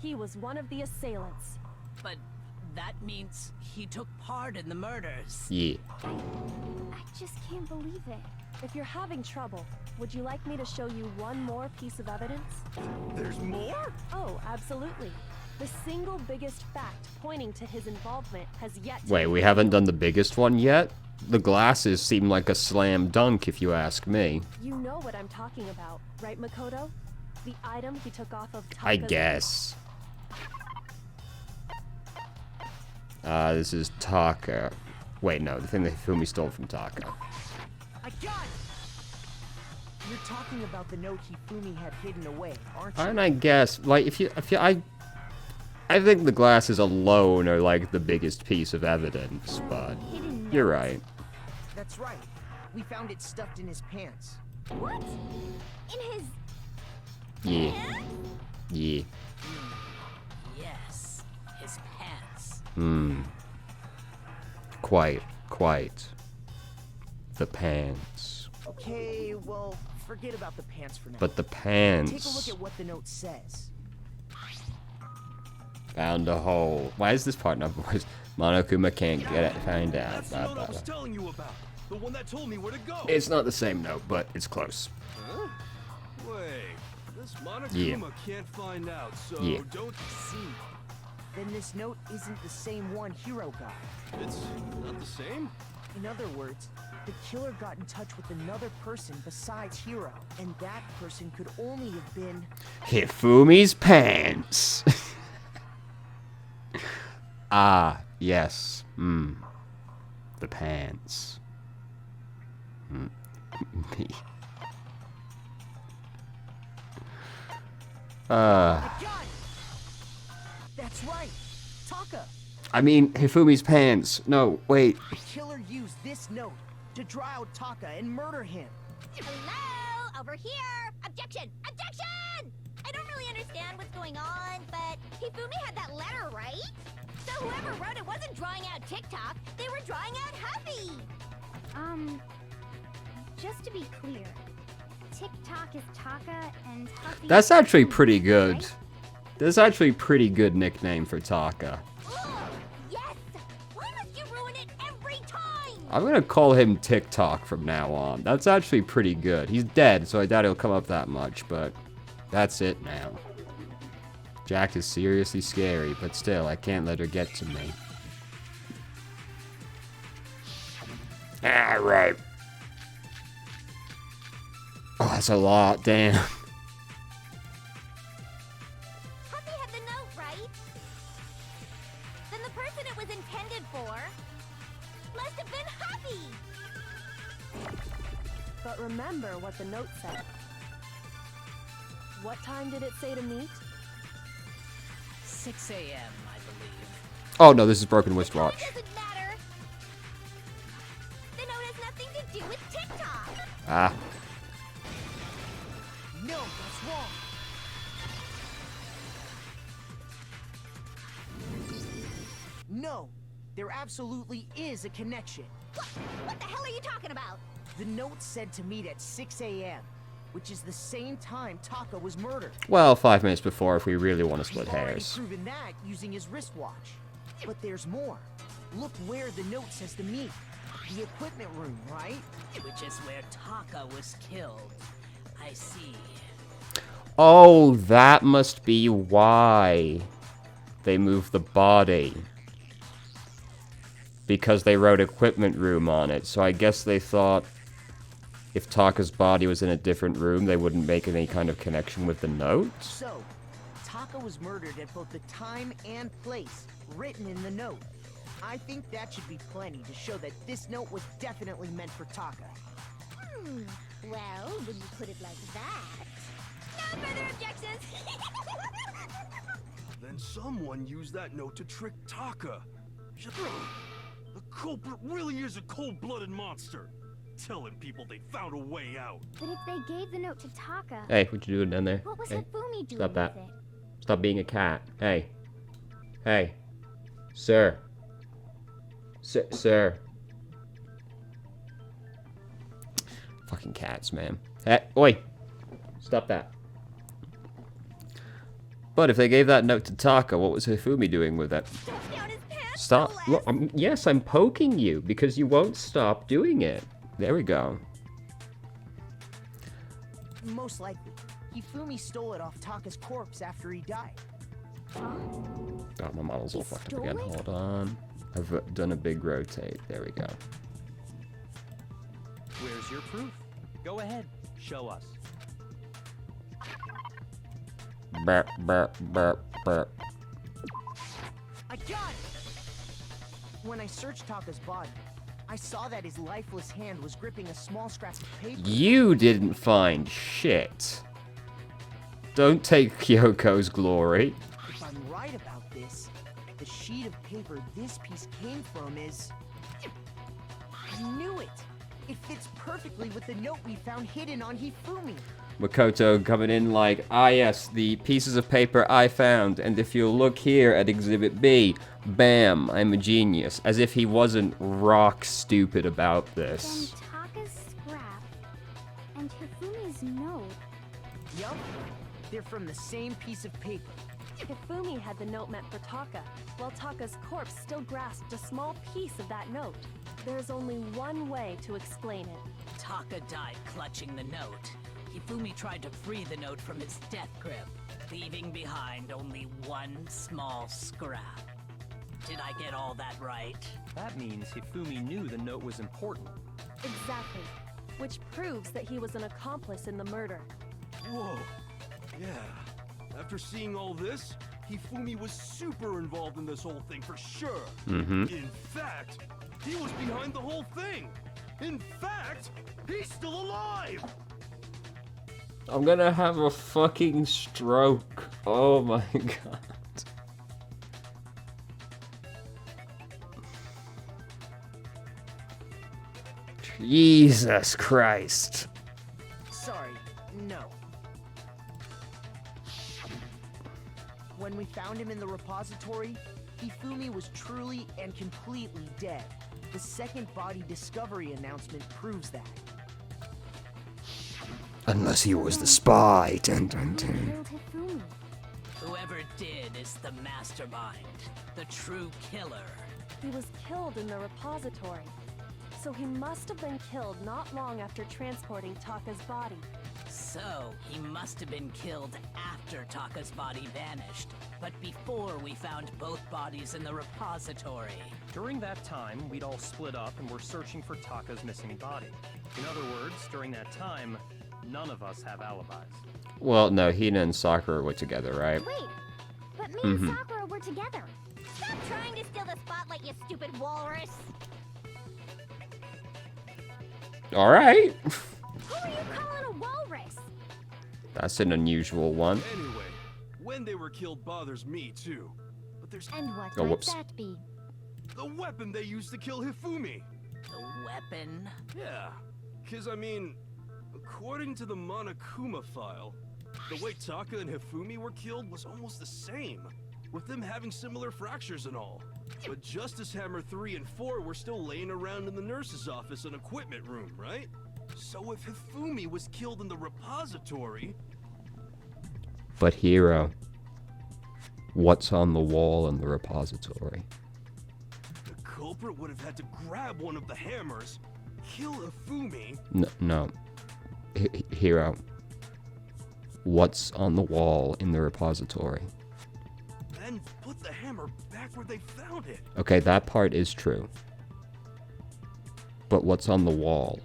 He was one of the assailants. But that means he took part in the murders. Yeah. I just can't believe it. If you're having trouble, would you like me to show you one more piece of evidence? There's more? Oh, absolutely. The single biggest fact pointing to his involvement has yet to Wait, be we haven't done the biggest one yet? The glasses seem like a slam dunk, if you ask me. You know what I'm talking about, right, Makoto? The item he took off of Taka's... I guess. This is Taka. Wait, no, the thing that Hifumi stole from Taka. I got it! You're talking about the note Hifumi had hidden away, aren't you? And I guess, like, I think the glasses alone are, like, the biggest piece of evidence, but you're right. That's right. We found it stuffed in his pants. What? In his... Yeah. pants? Yeah. Yes, his pants. Quite. The pants. Okay, well, forget about the pants for now. But the Take a look pants. at what the note says. Found a hole. Why is this part not voiced? Monokuma can't get it, find out. That's the note I was telling you about. The one that told me where to go. It's not the same note, but it's close. Huh? Wait, this Monokuma Yeah. can't find out, so Yeah. don't... See, then this note isn't the same one Hiro got. It's not the same? In other words, the killer got in touch with another person besides Hiro, and that person could only have been... Hifumi's pants. Ah, yes. The pants. Me. I got it! That's right! Taka! I mean, Hifumi's pants. No, wait. The killer used this note to draw out Taka and murder him. Hello? Over here! Objection! Objection! I don't really understand what's going on, but Hifumi had that letter, right? So whoever wrote it wasn't drawing out TikTok, they were drawing out Huffy! Just to be clear, TikTok is Taka and Huffy... That's actually pretty Hifumi, good. right? That's actually a pretty good nickname for Taka. Ugh, yes! Why must you ruin it every time? I'm gonna call him TikTok from now on. That's actually pretty good. He's dead, so I doubt he'll come up that much, but that's it now. Jack is seriously scary, but still, I can't let her get to me. Alright. Oh, that's a lot, damn. Huffy had the note, right? Then the person it was intended for must have been Huffy! But remember what the note said. What time did it say to meet? 6 a.m., I believe. Oh no, this is Broken Wristwatch. It doesn't matter. The note has nothing to do with TikTok. Ah. No, that's wrong. No, there absolutely is a connection. What the hell are you talking about? The note said to meet at 6 a.m., which is the same time Taka was murdered. Well, 5 minutes before if we really want to split He's already hairs. proven that using his wristwatch. But there's more. Look where the note says to meet. The equipment room, right? Which is where Taka was killed. I see. Oh, that must be why they moved the body. Because they wrote equipment room on it. So I guess they thought if Taka's body was in a different room, they wouldn't make any kind of connection with the note? So, Taka was murdered at both the time and place written in the note. I think that should be plenty to show that this note was definitely meant for Taka. Well, when you put it like that... No further objections! Then someone used that note to trick Taka. The culprit really is a cold-blooded monster. Telling people they found a way out. But if they gave the note to Taka, Hey, what you doing down there? what was Hey, Hifumi doing stop that. with it? Stop being a cat. Hey. Hey. Sir. Sir. Fucking cats, man. Hey, oi! Stop that. But if they gave that note to Taka, what was Hifumi doing with it? Stuff down his pants, Stop. no Look, less. yes, I'm poking you because you won't stop doing it. There we go. Most likely, Hifumi stole it off Taka's corpse after he died. Oh, my model's all He fucked up again. stole it? Hold on. I've done a big rotate. There we go. Where's your proof? Go ahead, show us. Burp, burp, burp, burp. I got it! When I searched Taka's body, I saw that his lifeless hand was gripping a small scrap of paper. You didn't find shit. Don't take Kyoko's glory. If I'm right about this, the sheet of paper this piece came from is... I knew it! It fits perfectly with the note we found hidden on Hifumi. Makoto coming in like, ah yes, the pieces of paper I found, and if you look here at Exhibit B, bam, I'm a genius. As if he wasn't rock stupid about Then this. Taka's scrap and Hifumi's note. Yup, they're from the same piece of paper. Hifumi had the note meant for Taka, while Taka's corpse still grasped a small piece of that note. There's only one way to explain it. Taka died clutching the note. Hifumi tried to free the note from its death grip, leaving behind only one small scrap. Did I get all that right? That means Hifumi knew the note was important. Exactly. Which proves that he was an accomplice in the murder. Whoa. Yeah. After seeing all this, Hifumi was super involved in this whole thing for sure. In fact, he was behind the whole thing. In fact, he's still alive. I'm gonna have a fucking stroke. Oh my god. Jesus Christ. Sorry, no. When we found him in the repository, Hifumi was truly and completely dead. The second body discovery announcement proves that. Unless he was the spy. Dun, dun, Who dun. killed Hifumi? Whoever did is the mastermind, the true killer. He was killed in the repository. So he must have been killed not long after transporting Taka's body. So, he must have been killed after Taka's body vanished, but before we found both bodies in the repository. During that time, we'd all split up and were searching for Taka's missing body. In other words, during that time, none of us have alibis. Well, no, Hina and Sakura were together, right? Wait, but me and Sakura were together. Stop trying to steal the spotlight, you stupid walrus! Alright. Who are you calling a walrus? That's an unusual one. Anyway, when they were killed bothers me too. But there's And what Oh, might whoops. that be? the weapon they used to kill Hifumi. The weapon? Yeah, because I mean, according to the Monokuma file, the way Taka and Hifumi were killed was almost the same, with them having similar fractures and all. But Justice Hammer 3 and 4 were still laying around in the nurse's office and equipment room, right? So if Hifumi was killed in the repository... But Hero, what's on the wall in the repository? the culprit would have had to grab one of the hammers, kill Hifumi... No. Hero, what's on the wall in the repository? then put the hammer back where they found it. Okay, that part is true. But what's on the wall?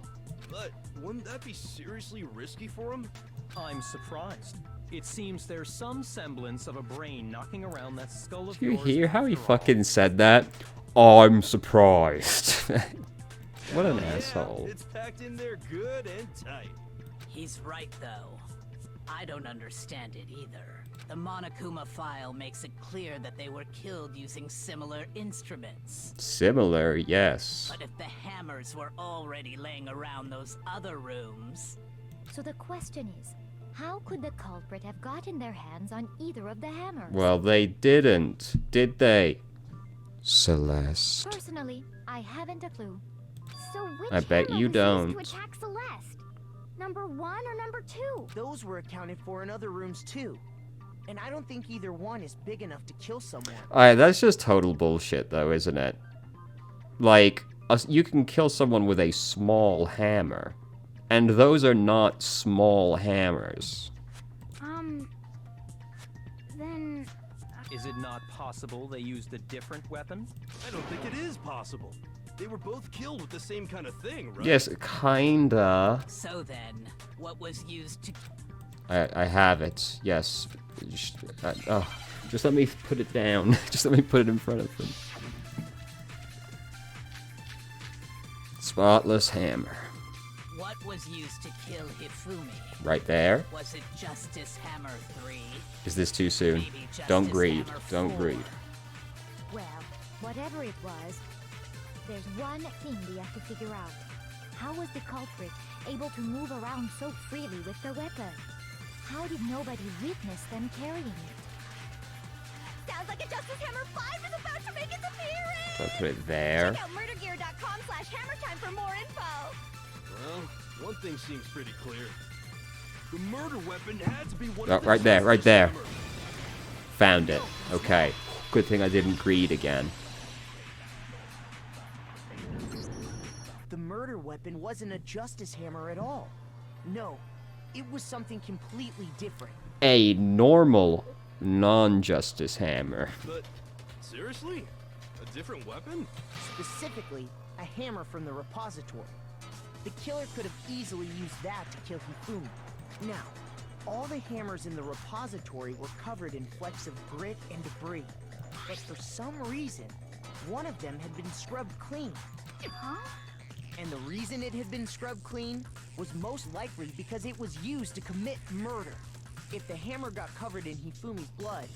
But wouldn't that be seriously risky for him? I'm surprised. It seems there's some semblance of a brain knocking around that skull of Do you yours. hear how he after all. fucking said that? I'm surprised. What an Yeah, asshole. It's packed in there good and tight. He's right, though. I don't understand it either. The Monokuma file makes it clear that they were killed using similar instruments. Similar, yes. But if the hammers were already laying around those other rooms... So the question is, how could the culprit have gotten their hands on either of the hammers? Well, they didn't, did they? Celeste. Personally, I haven't a clue. So which I bet hammer you was don't. used to attack Celeste? Number 1 or number 2? Those were accounted for in other rooms too. And I don't think either one is big enough to kill someone. Alright, that's just total bullshit, though, isn't it? Like, you can kill someone with a small hammer. And those are not small hammers. Then... Is it not possible they used a different weapon? I don't think it is possible. They were both killed with the same kind of thing, right? Yes, kinda. So then, what was used to... I have it, yes. Just let me put it down. Just let me put it in front of them. Spotless hammer. What was used to kill Hifumi? Right there. Was it Justice Hammer 3? Is this too soon? Maybe Justice Don't greed. Hammer Don't 4? greed. Well, whatever it was, there's one thing we have to figure out. How was the culprit able to move around so freely with the weapon? How did nobody witness them carrying it? Sounds like a Justice Hammer 5 is about to make its appearance! So I'll put it there. Check out murdergear.com/hammertime for more info! Well, one thing seems pretty clear. The murder weapon had to be one Oh, of the right there, right Justice there. Hammers. Found it. Okay. Good thing I didn't greed again. The murder weapon wasn't a justice hammer at all. No, it was something completely different. A normal non-justice hammer. But, seriously? A different weapon? Specifically, a hammer from the repository. The killer could have easily used that to kill Hifumi. Now, all the hammers in the repository were covered in flecks of grit and debris. But for some reason, one of them had been scrubbed clean. Huh? And the reason it had been scrubbed clean was most likely because it was used to commit murder. If the hammer got covered in Hifumi's blood,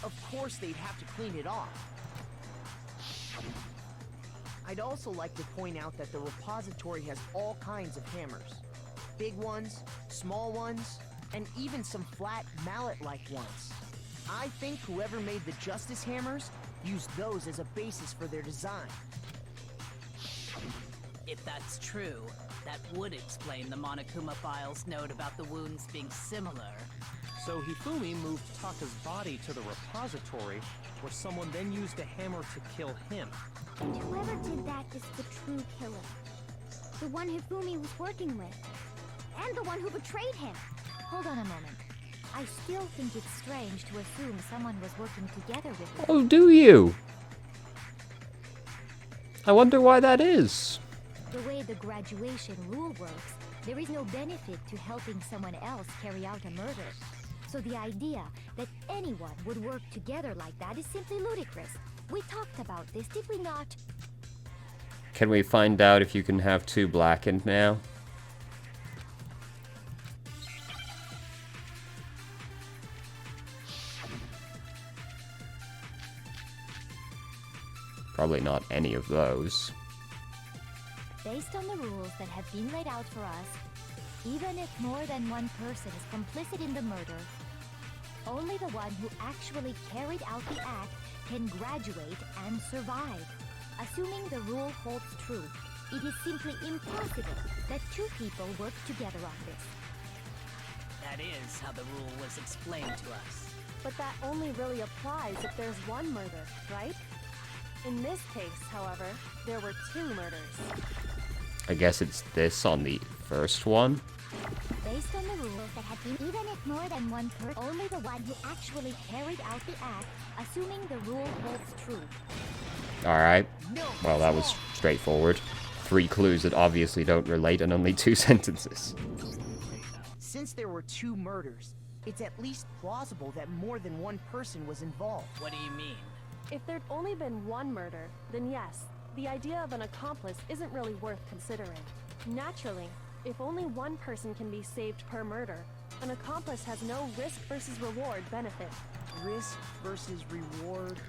of course they'd have to clean it off. I'd also like to point out that the repository has all kinds of hammers. Big ones, small ones, and even some flat mallet-like ones. I think whoever made the Justice Hammers used those as a basis for their design. If that's true, that would explain the Monokuma file's note about the wounds being similar. So Hifumi moved Taka's body to the repository, where someone then used a hammer to kill him. And whoever did that is the true killer. The one Hifumi was working with. And the one who betrayed him. Hold on a moment. I still think it's strange to assume someone was working together with him. Oh, do you? I wonder why that is. The way the graduation rule works, there is no benefit to helping someone else carry out a murder. So the idea that anyone would work together like that is simply ludicrous. We talked about this, did we not? Can we find out if you can have two blackened now? Probably not any of those. Based on the rules that have been laid out for us, even if more than one person is complicit in the murder, only the one who actually carried out the act can graduate and survive. Assuming the rule holds true, it is simply impossible that two people work together on this. That is how the rule was explained to us. But that only really applies if there's one murder, right? In this case, however, there were two murders. I guess it's this on the first one. Based on the rules that have been, even if more than one person, only the one who actually carried out the act, assuming the rule holds true. Alright. Well, that was straightforward. 3 clues that obviously don't relate and only 2 sentences. Since there were two murders, it's at least plausible that more than one person was involved. What do you mean? If there'd only been one murder, then yes, the idea of an accomplice isn't really worth considering. Naturally, if only one person can be saved per murder, an accomplice has no risk versus reward benefit. Risk versus reward.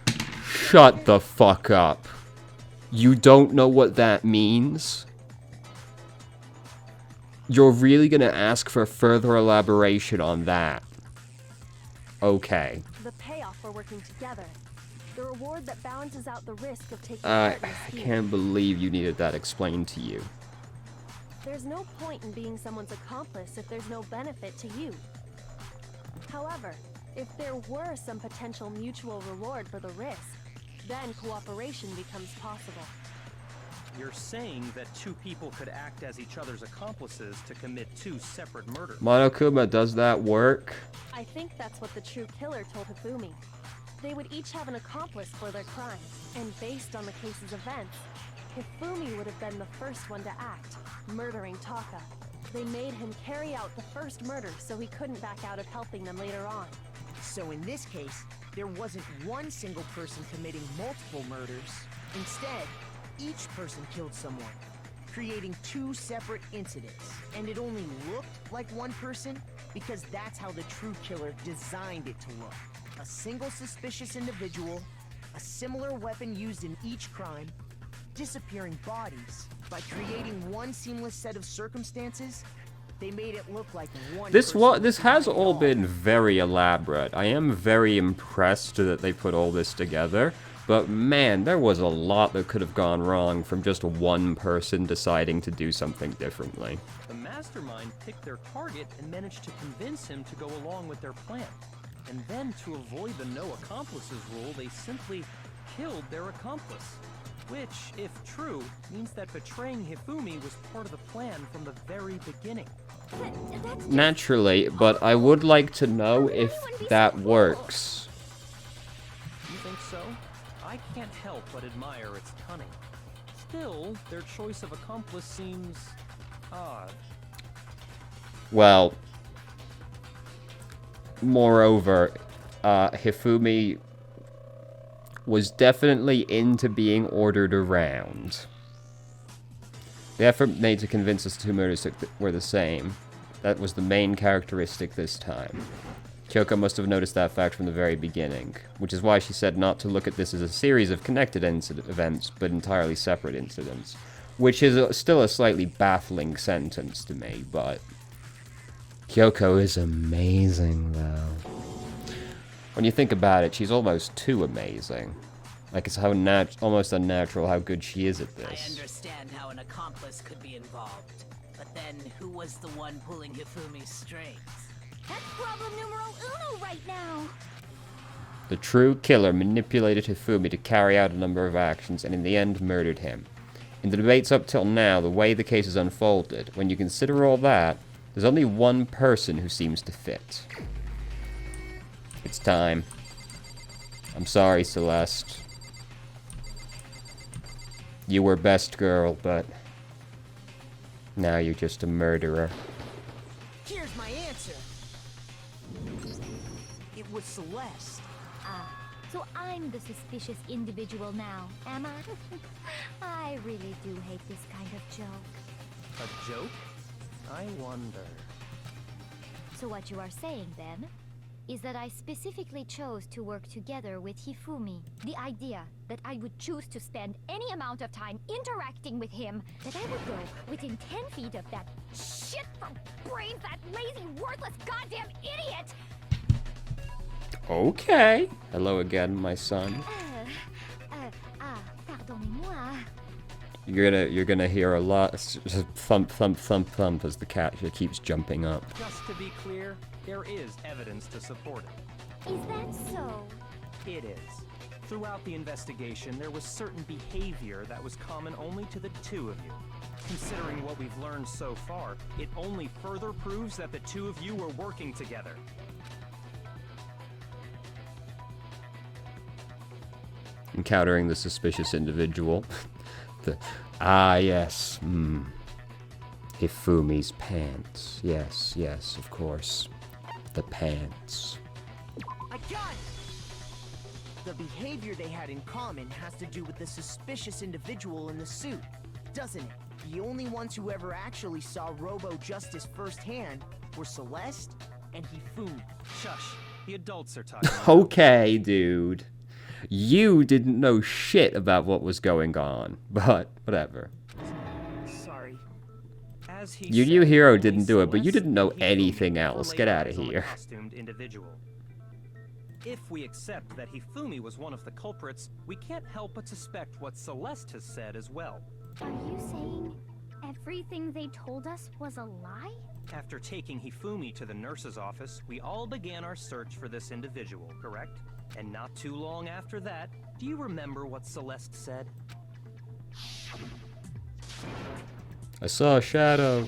Shut the fuck up. You don't know what that means? You're really gonna ask for further elaboration on that? Okay. The payoff for working together. The reward that balances out the risk of taking I part in a scheme. can't believe you needed that explained to you. There's no point in being someone's accomplice if there's no benefit to you. However, if there were some potential mutual reward for the risk, then cooperation becomes possible. You're saying that two people could act as each other's accomplices to commit two separate murders. Monokuma, does that work? I think that's what the true killer told Hifumi. They would each have an accomplice for their crimes, and based on the case's events, Hifumi would have been the first one to act, murdering Taka. They made him carry out the first murder so he couldn't back out of helping them later on. So in this case, there wasn't one single person committing multiple murders. Instead, each person killed someone. creating two separate incidents, and it only looked like one person because that's how the true killer designed it to look. A single suspicious individual, a similar weapon used in each crime, disappearing bodies. By creating one seamless set of circumstances, they made it look like one This person this was has behind it all been very elaborate. I am very impressed that they put all this together. But man, there was a lot that could have gone wrong from just one person deciding to do something differently. The mastermind picked their target and managed to convince him to go along with their plan. And then, to avoid the no accomplices rule, they simply killed their accomplice. Which, if true, means that betraying Hifumi was part of the plan from the very beginning. Naturally, but I would like to know if that works. You think so? I can't help but admire its cunning. Still, their choice of accomplice seems odd. Well, moreover, Hifumi was definitely into being ordered around. The effort made to convince us the two murders were the same. That was the main characteristic this time. Kyoko must have noticed that fact from the very beginning, which is why she said not to look at this as a series of connected events, but entirely separate incidents. Which is still a slightly baffling sentence to me, but... Kyoko is amazing, though. When you think about it, she's almost too amazing. Like, it's how almost unnatural how good she is at I this. understand how an accomplice could be involved, but then who was the one pulling Hifumi's strings? That's problem numero uno right now. The true killer manipulated Hifumi to carry out a number of actions and in the end murdered him. In the debates up till now, the way the case has unfolded, when you consider all that, there's only one person who seems to fit. It's time. I'm sorry, Celeste. You were best girl, but now you're just a murderer. Here's my answer. It was Celeste. Ah, so I'm the suspicious individual now, am I? I really do hate this kind of joke. A joke? I wonder. So what you are saying, then, is that I specifically chose to work together with Hifumi. The idea that I would choose to spend any amount of time interacting with him, that I would go within 10 feet of that shit from brains, that lazy, worthless goddamn idiot! Okay. Hello again, my son. Pardonnez-moi. You're gonna hear a lot just thump, thump, thump, thump as the cat keeps jumping up. Just to be clear, there is evidence to support it. Is that so? It is. Throughout the investigation, there was certain behavior that was common only to the two of you. Considering what we've learned so far, it only further proves that the two of you were working together. Encountering the suspicious individual. Yes. Hifumi's pants. Yes, yes, of course. The pants. I got it! The behavior they had in common has to do with the suspicious individual in the suit, doesn't it? The only ones who ever actually saw Robo-Justice firsthand were Celeste and Hifumi. Shush. The adults are talking. Okay, dude. You didn't know shit about what was going on, but whatever. Sorry. As he You knew said, Hero only didn't do it, but you Celeste didn't know and Hifumi anything were else. laid Get out of eyes on the here. costumed individual. If we accept that Hifumi was one of the culprits, we can't help but suspect what Celeste has said as well. Are you saying everything they told us was a lie? After taking Hifumi to the nurse's office, we all began our search for this individual, correct? And not too long after that, do you remember what Celeste said? I saw a shadow.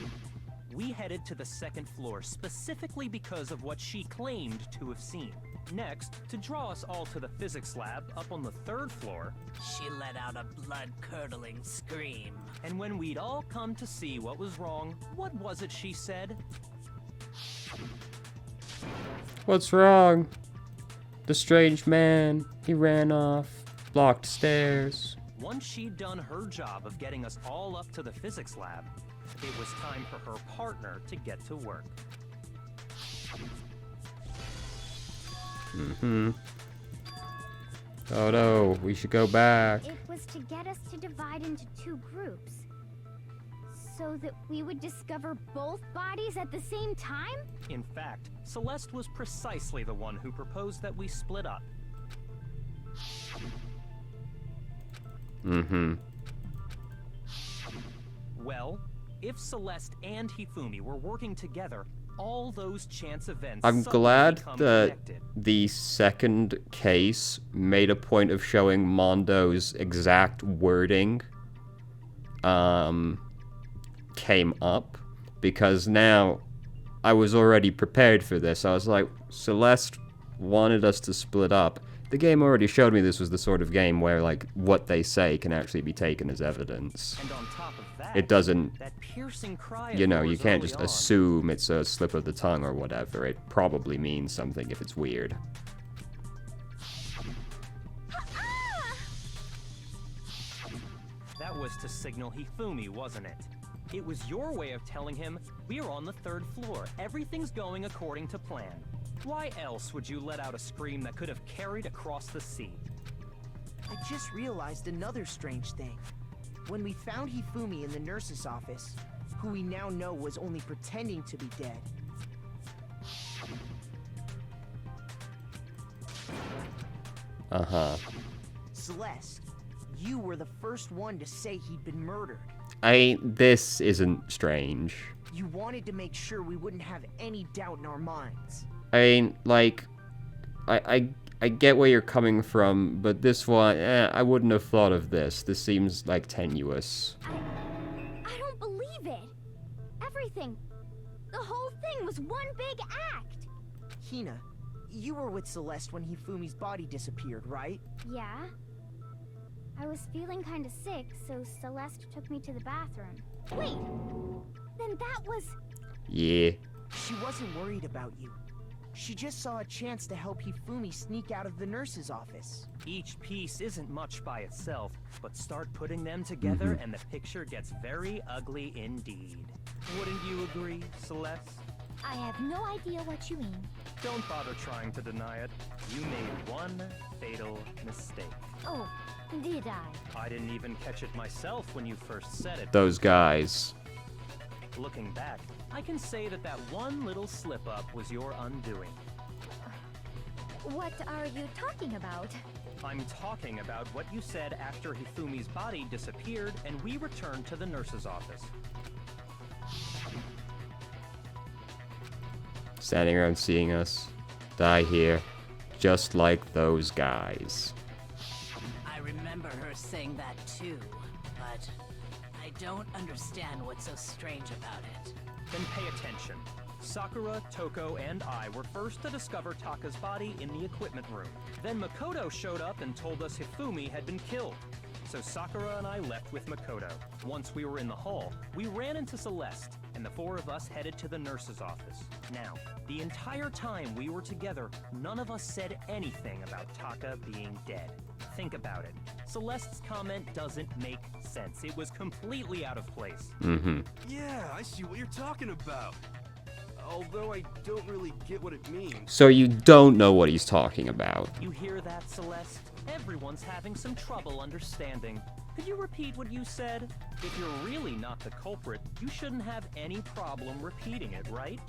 We headed to the second floor specifically because of what she claimed to have seen. Next, to draw us all to the physics lab up on the third floor, She let out a blood-curdling scream. and when we'd all come to see what was wrong, what was it she said? What's wrong? The strange man. He ran off. Blocked stairs. Once she'd done her job of getting us all up to the physics lab, it was time for her partner to get to work. Oh no, we should go back. It was to get us to divide into two groups. So that we would discover both bodies at the same time? In fact, Celeste was precisely the one who proposed that we split up. Well, if Celeste and Hifumi were working together, all those chance events I'm suddenly glad become that connected. the second case made a point of showing Mondo's exact wording came up, because now I was already prepared for this. I was like, Celeste wanted us to split up. The game already showed me this was the sort of game where, like, what they say can actually be taken as evidence. And on top of that, It doesn't, that piercing cry you of know, you yours can't early just on, assume it's a slip of the tongue or whatever. It probably means something if it's weird. That was to signal Hifumi, wasn't it? It was your way of telling him, we're on the 3rd floor, everything's going according to plan. Why else would you let out a scream that could have carried across the sea? I just realized another strange thing. When we found Hifumi in the nurse's office, who we now know was only pretending to be dead, Celeste, you were the first one to say he'd been murdered. This isn't strange. You wanted to make sure we wouldn't have any doubt in our minds. Like, I get where you're coming from, but this one, I wouldn't have thought of this. This seems, like, tenuous. I don't believe it. Everything, the whole thing was one big act. Hina, you were with Celeste when Hifumi's body disappeared, right? Yeah. I was feeling kind of sick, so Celeste took me to the bathroom. Wait, then that was... Yeah. She wasn't worried about you. She just saw a chance to help Hifumi sneak out of the nurse's office. Each piece isn't much by itself, but start putting them together and the picture gets very ugly indeed. Wouldn't you agree, Celeste? I have no idea what you mean. Don't bother trying to deny it. You made one fatal mistake. Oh, did I? I didn't even catch it myself when you first said it. Those guys. Looking back, I can say that that one little slip-up was your undoing. What are you talking about? I'm talking about what you said after Hifumi's body disappeared and we returned to the nurse's office. Standing around seeing us die here, just like those guys. I remember her saying that too, but I don't understand what's so strange about it. Then pay attention. Sakura, Toko, and I were first to discover Taka's body in the equipment room. Then Makoto showed up and told us Hifumi had been killed. So Sakura and I left with Makoto. Once we were in the hall, we ran into Celeste, and the 4 of us headed to the nurse's office. Now, the entire time we were together, none of us said anything about Taka being dead. Think about it. Celeste's comment doesn't make sense. It was completely out of place. Yeah, I see what you're talking about. Although I don't really get what it means. So you don't know what he's talking about. You hear that, Celeste? Everyone's having some trouble understanding. Could you repeat what you said? If you're really not the culprit, you shouldn't have any problem repeating it, right?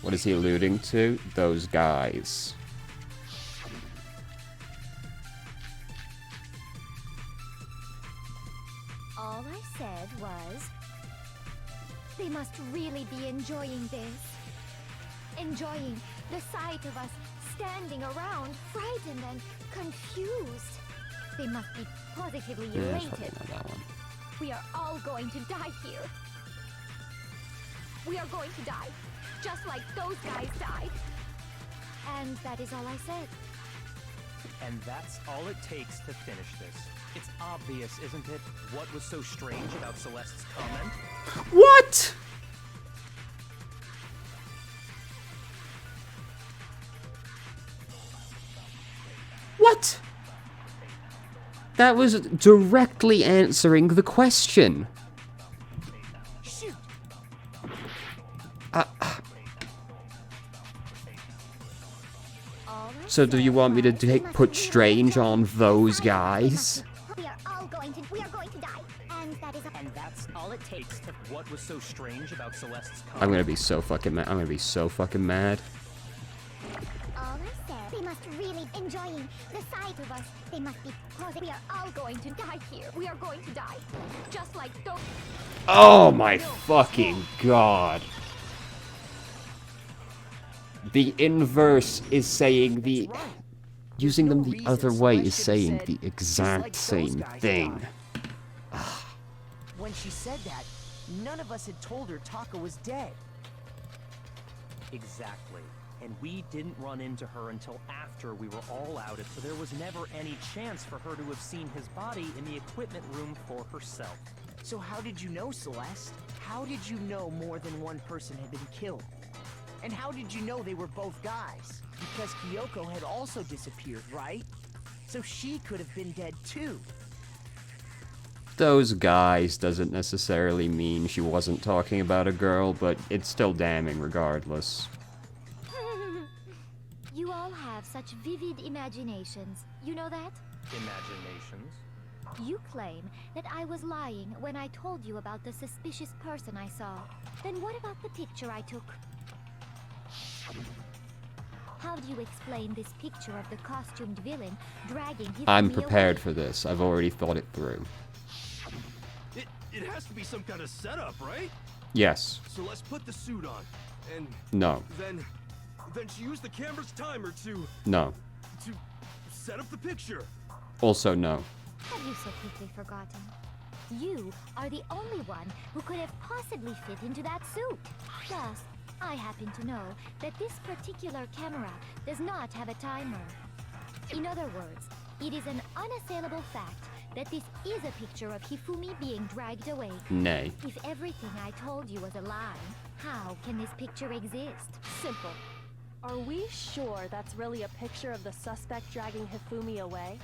What is he alluding to? Those guys. All I said was... They must really be enjoying this. Enjoying the sight of us standing around, frightened and confused. They must be positively Yeah, it's elated. probably not that one. We are all going to die here. We are going to die, just like those guys died. And that is all I said. And that's all it takes to finish this. It's obvious, isn't it? What was so strange about Celeste's comment? What? What? That was directly answering the question. Shoot! So do you want me to put Strange on those guys? We are going to die. And that is And that's all it takes to... What was so strange about Celeste's comment? I'm gonna be so fucking mad. I'm gonna be so fucking mad. all I said. They must really enjoying the sight of us. They must be causing. We are all going to die here. We are going to die. Just like those. Oh my fucking god. The inverse is saying the... Using them the other way is saying the exact same thing. When she said that, none of us had told her Taka was dead. Exactly. And we didn't run into her until after we were all outed, so there was never any chance for her to have seen his body in the equipment room for herself. So how did you know, Celeste? How did you know more than one person had been killed? And how did you know they were both guys? Because Kyoko had also disappeared, right? So she could have been dead too. Those guys doesn't necessarily mean she wasn't talking about a girl, but it's still damning regardless. You all have such vivid imaginations. You know that? Imaginations? You claim that I was lying when I told you about the suspicious person I saw. Then what about the picture I took? How do you explain this picture of the costumed villain dragging his I'm prepared for this. I've already thought it through. It has to be some kind of setup, right? Yes. So let's put the suit on, and No. then she used the camera's timer to No. set up the picture. Also no. Have you so quickly forgotten? You are the only one who could have possibly fit into that suit. Plus, I happen to know that this particular camera does not have a timer. In other words, it is an unassailable fact that this is a picture of Hifumi being dragged away. Nay. If everything I told you was a lie, how can this picture exist? Simple. Are we sure that's really a picture of the suspect dragging Hifumi away?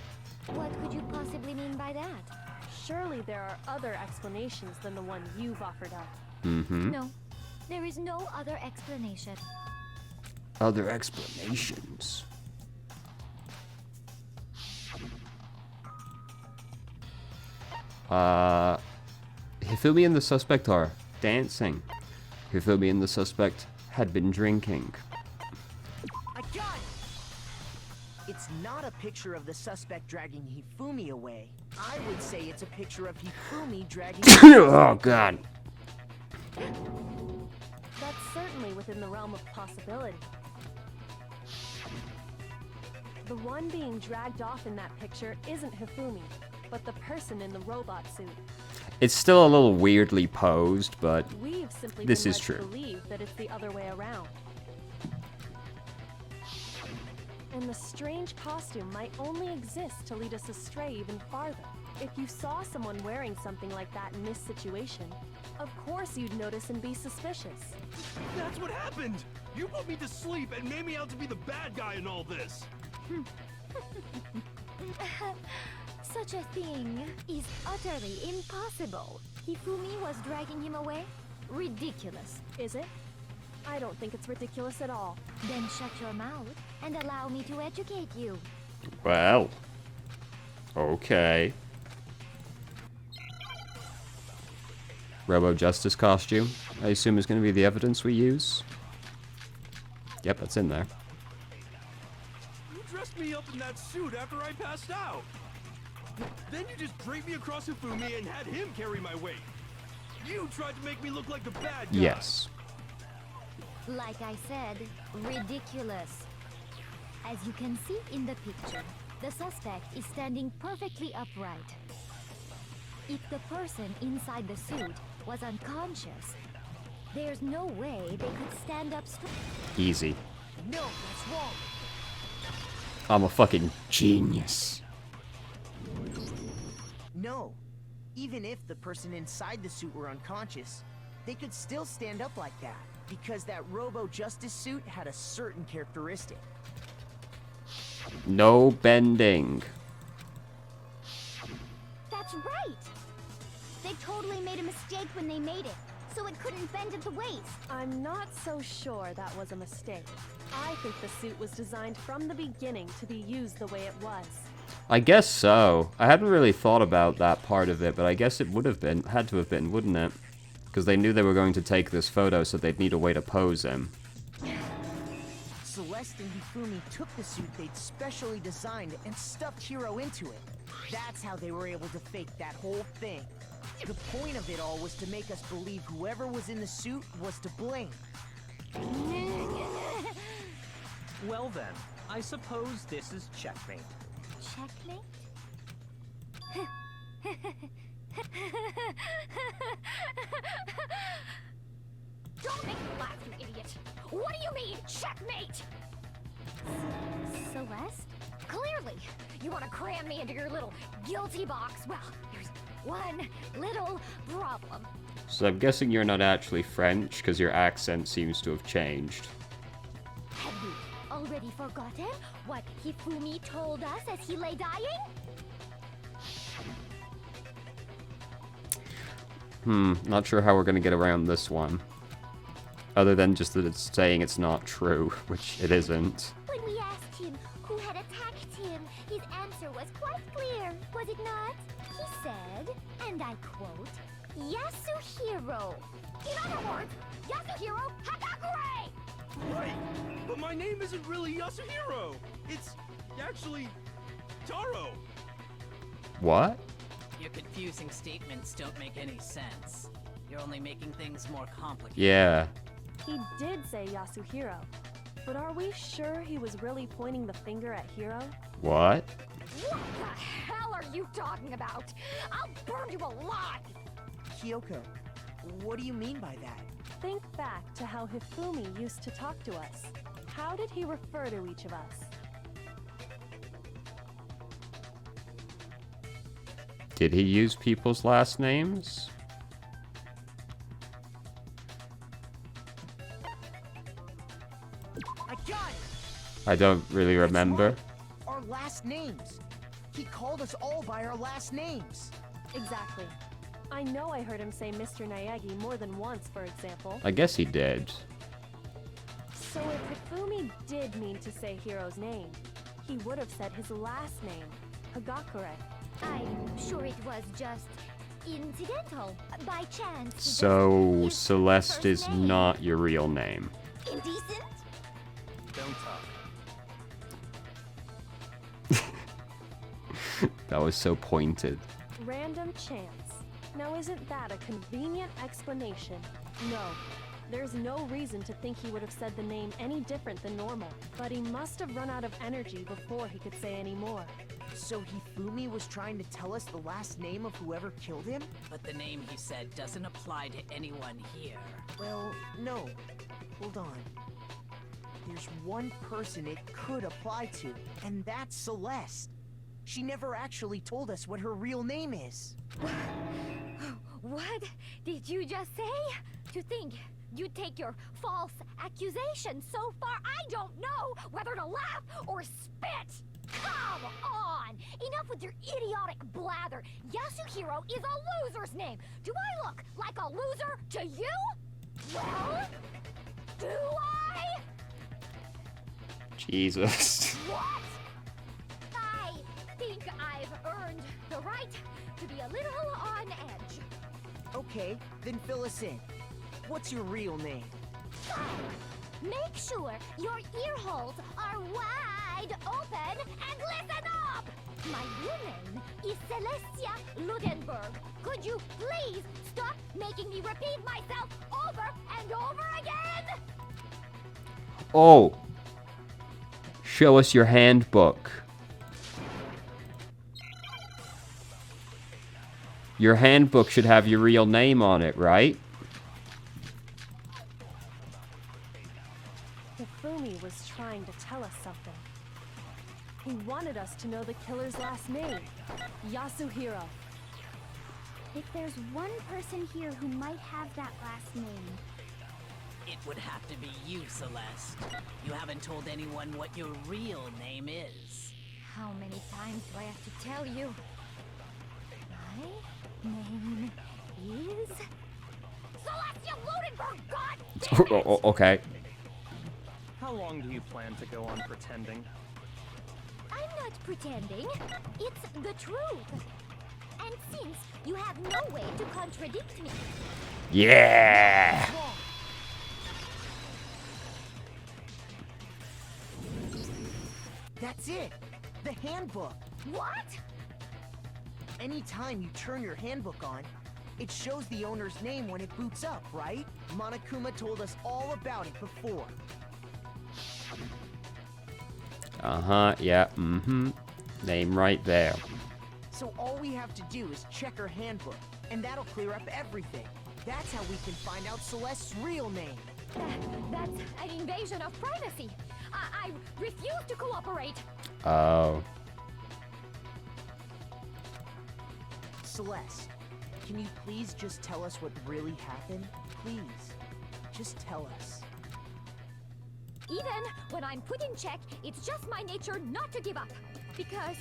What could you possibly mean by that? Surely there are other explanations than the one you've offered up. Mm-hmm. No, there is no other explanation. Other explanations. Hifumi and the suspect are dancing. Hifumi and the suspect had been drinking. I got it! It's not a picture of the suspect dragging Hifumi away. I would say it's a picture of Hifumi dragging... Oh god. That's certainly within the realm of possibility. The one being dragged off in that picture isn't Hifumi, but the person in the robot suit. It's still a little weirdly posed, but We've simply this been is led true. to believe that it's the other way around. And the strange costume might only exist to lead us astray even farther. If you saw someone wearing something like that in this situation, of course you'd notice and be suspicious. That's what happened! You put me to sleep and made me out to be the bad guy in all this! Such a thing is utterly impossible. Hifumi was dragging him away? Ridiculous. Is it? I don't think it's ridiculous at all. Then shut your mouth and allow me to educate you. well. Okay. Robo Justice costume, I assume is going to be the evidence we use. Yep, that's in there. You dressed me up in that suit after I passed out! Then you just draped me across Hifumi and had him carry my weight! You tried to make me look like the bad guy! Yes. Like I said, ridiculous. As you can see in the picture, the suspect is standing perfectly upright. If the person inside the suit was unconscious, there's no way they could stand up straight. Easy. No, that's wrong. I'm a fucking genius. No. Even if the person inside the suit were unconscious, they could still stand up like that. Because that Robo Justice suit had a certain characteristic. totally made a mistake when they made it, so it couldn't bend at the waist. I'm not so sure that was a mistake. I think the suit was designed from the beginning to be used the way it was. I guess so. I hadn't really thought about that part of it, but I guess it would have been, had to have been, wouldn't it? Because they knew they were going to take this photo, so they'd need a way to pose him. Celeste and Hifumi took the suit they'd specially designed and stuffed Hiro into it. That's how they were able to fake that whole thing. The point of it all was to make us believe whoever was in the suit was to blame. Well then, I suppose this is checkmate. Checkmate? Don't make me laugh, you idiot! What do you mean, checkmate? Celeste? Clearly, you want to cram me into your little guilty box. Well, there's one little problem. So I'm guessing you're not actually French, because your accent seems to have changed. Have you already forgotten what Hifumi told us as he lay dying? Not sure how we're gonna get around this one. Other than just that it's saying it's not true, which it isn't. When we asked him who had attacked him, his answer was quite clear, was it not? He said, and I quote, Yasuhiro. In other words, Yasuhiro Hagakure! Wait, but my name isn't really Yasuhiro. It's actually Taro. What? Your confusing statements don't make any sense. You're only making things more complicated. Yeah. He did say Yasuhiro, but are we sure he was really pointing the finger at Hiro? What? What the hell are you talking about? I'll burn you alive! Kyoko, what do you mean by that? Think back to how Hifumi used to talk to us. How did he refer to each of us? Did he use people's last names? I got it! I don't really remember. That's right. Our last names. He called us all by our last names. Exactly. I know I heard him say Mr. Naegi more than once, for example. I guess he did. So if Hifumi did mean to say Hiro's name, he would have said his last name, Hagakure. I'm sure it was just incidental, by chance. He just So used his Celeste first is name. not your real name. Indecent? Don't talk. That was so pointed. Random chance. Now isn't that a convenient explanation? No. There's no reason to think he would have said the name any different than normal. But he must have run out of energy before he could say any more. So Hifumi was trying to tell us the last name of whoever killed him? But the name he said doesn't apply to anyone here. Well, no. Hold on. There's one person it could apply to, and that's Celeste. She never actually told us what her real name is. What did you just say? To think you'd take your false accusation so far, I don't know whether to laugh or spit! Come on! Enough with your idiotic blather! Yasuhiro is a loser's name! Do I look like a loser to you? Well, do I? Jesus. What? I think I've earned the right to be a little on edge. Okay, then fill us in. What's your real name? Make sure your ear holes are wide open and listen up! My real name is Celestia Ludenberg. Could you please stop making me repeat myself over and over again? Oh. Show us your handbook. Your handbook should have your real name on it, right? Hifumi was trying to tell us something. He wanted us to know the killer's last name, Yasuhiro. If there's one person here who might have that last name, It would have to be you, Celeste. You haven't told anyone what your real name is. How many times do I have to tell you? My name is Celestial Ludenberg, god damn it! Okay. How long do you plan to go on pretending? I'm not pretending. It's the truth. And since you have no way to contradict me, Yeah! That's it! The handbook! what? Anytime you turn your handbook on, it shows the owner's name when it boots up, right? Monokuma told us all about it before. Uh-huh, yeah, mm-hmm. Name right there. So all we have to do is check her handbook, and that'll clear up everything. That's how we can find out Celeste's real name. That's an invasion of privacy. I refuse to cooperate. Oh. Celeste, can you please just tell us what really happened? Please, just tell us. Even when I'm put in check, it's just my nature not to give up. Because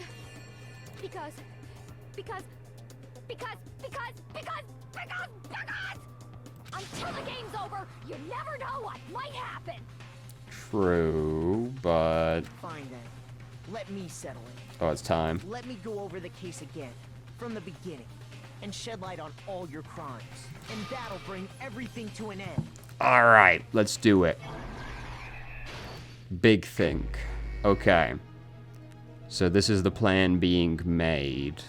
until the game's over, you never know what might happen. True, but... Fine then. Let me settle it. Oh, it's time. Let me go over the case again, from the beginning, and shed light on all your crimes. And that'll bring everything to an end. Alright, let's do it. Big think. Okay. So this is the plan being made.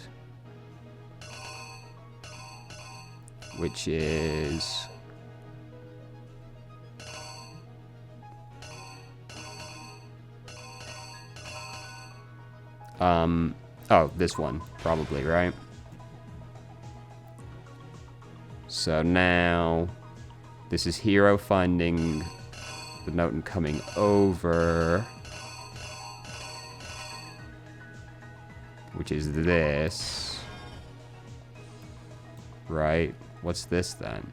Which is... oh, this one, probably, right? So now, this is Hiro finding the note and coming over, which is this, right? What's this then?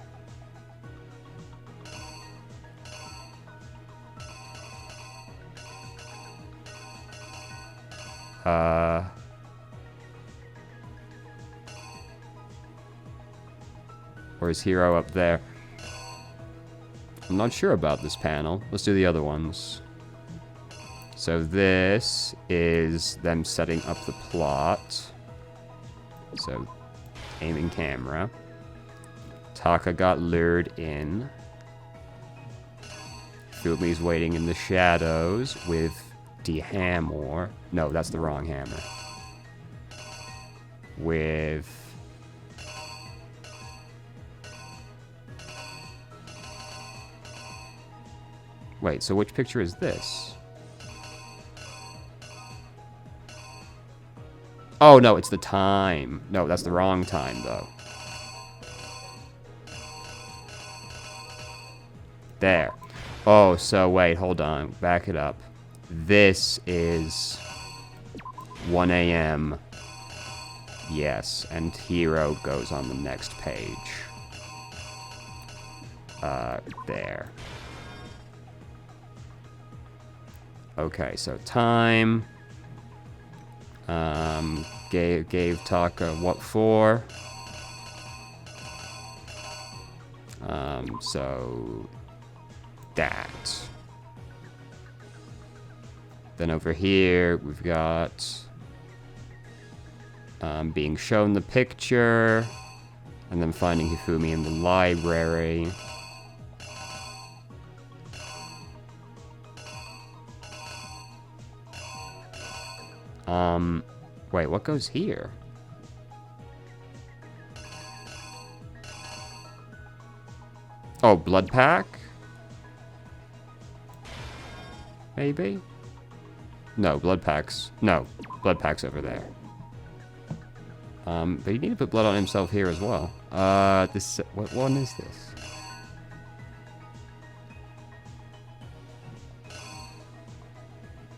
Or is Hiro up there? I'm not sure about this panel. Let's do the other ones. So this is them setting up the plot. So, aiming camera. Taka got lured in. Fumi's waiting in the shadows with the hammer. No, that's the wrong hammer. With... Wait, so which picture is this? Oh, no, it's the time. No, that's the wrong time, though. There. Oh, so wait, hold on. Back it up. This is 1 a.m. Yes, and Hiro goes on the next page. There. Okay, so time. Gave Taka what for? So that. Then over here we've got being shown the picture, and then finding Hifumi in the library. Wait, what goes here? Oh, blood pack? Maybe? No, blood packs. No, blood pack's over there. But you need to put blood on himself here as well. What one is this?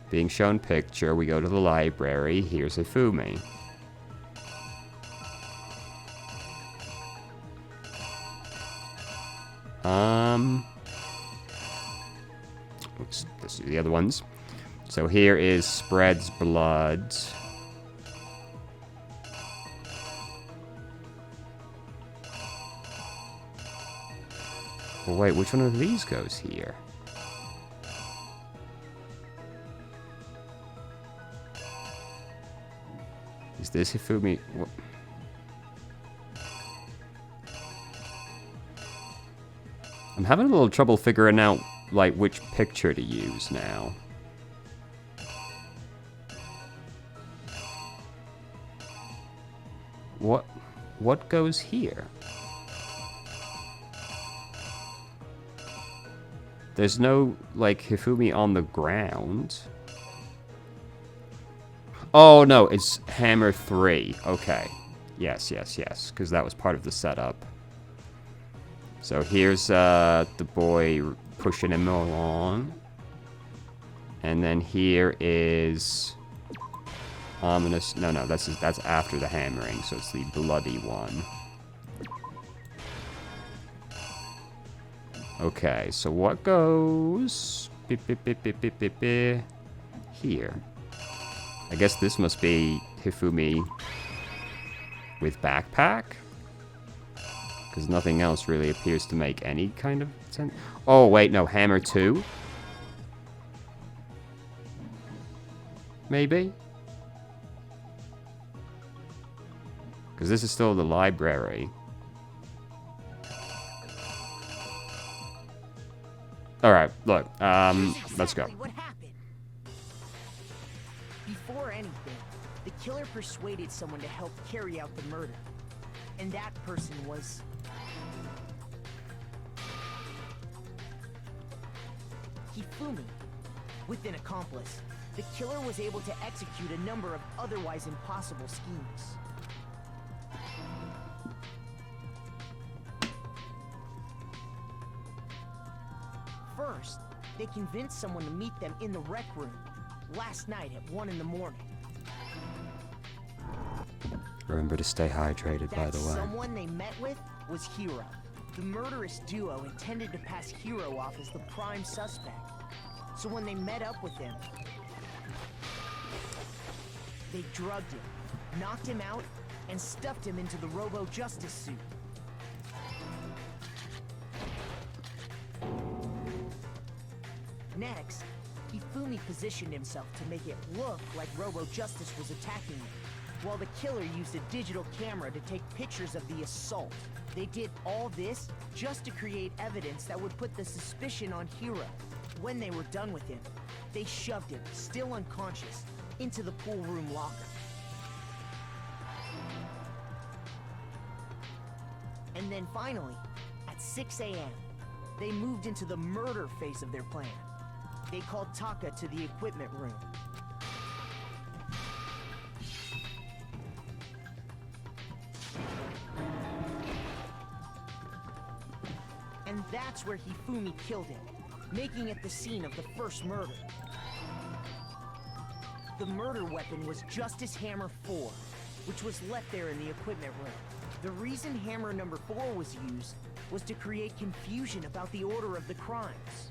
Being shown picture, we go to the library. Here's Hifumi. Let's do the other ones. So here is spreads blood. Well, wait, which one of these goes here? Is this Hifumi? What? I'm having a little trouble figuring out, like, which picture to use now. What goes here? There's no, like, Hifumi on the ground. Oh, no, it's Hammer 3. Okay. Yes, because that was part of the setup. So here's the boy pushing him along. And then here is ominous. No, that's after the hammering, so it's the bloody one. Okay, so what goes here? I guess this must be Hifumi with backpack? Because nothing else really appears to make any kind of sense. Oh, wait, no, Hammer 2? Maybe? Because this is still the library. Alright, look, let's go. What happened? Before anything, the killer persuaded someone to help carry out the murder. And that person was... Hifumi. With an accomplice, the killer was able to execute a number of otherwise impossible schemes. First, they convinced someone to meet them in the rec room last night at 1 in the morning. Remember to stay hydrated, by the way. Someone they met with was Hiro. The murderous duo intended to pass Hiro off as the prime suspect. So when they met up with him, they drugged him, knocked him out, and stuffed him into the Robo-Justice suit. Next, Hifumi positioned himself to make it look like Robo-Justice was attacking him, while the killer used a digital camera to take pictures of the assault. They did all this just to create evidence that would put the suspicion on Hiro. When they were done with him, they shoved him, still unconscious, into the pool room locker. And then finally, at 6 a.m., they moved into the murder phase of their plan. They called Taka to the equipment room. And that's where Hifumi killed him, making it the scene of the first murder. The murder weapon was Justice Hammer 4, which was left there in the equipment room. The reason Hammer number 4 was used was to create confusion about the order of the crimes.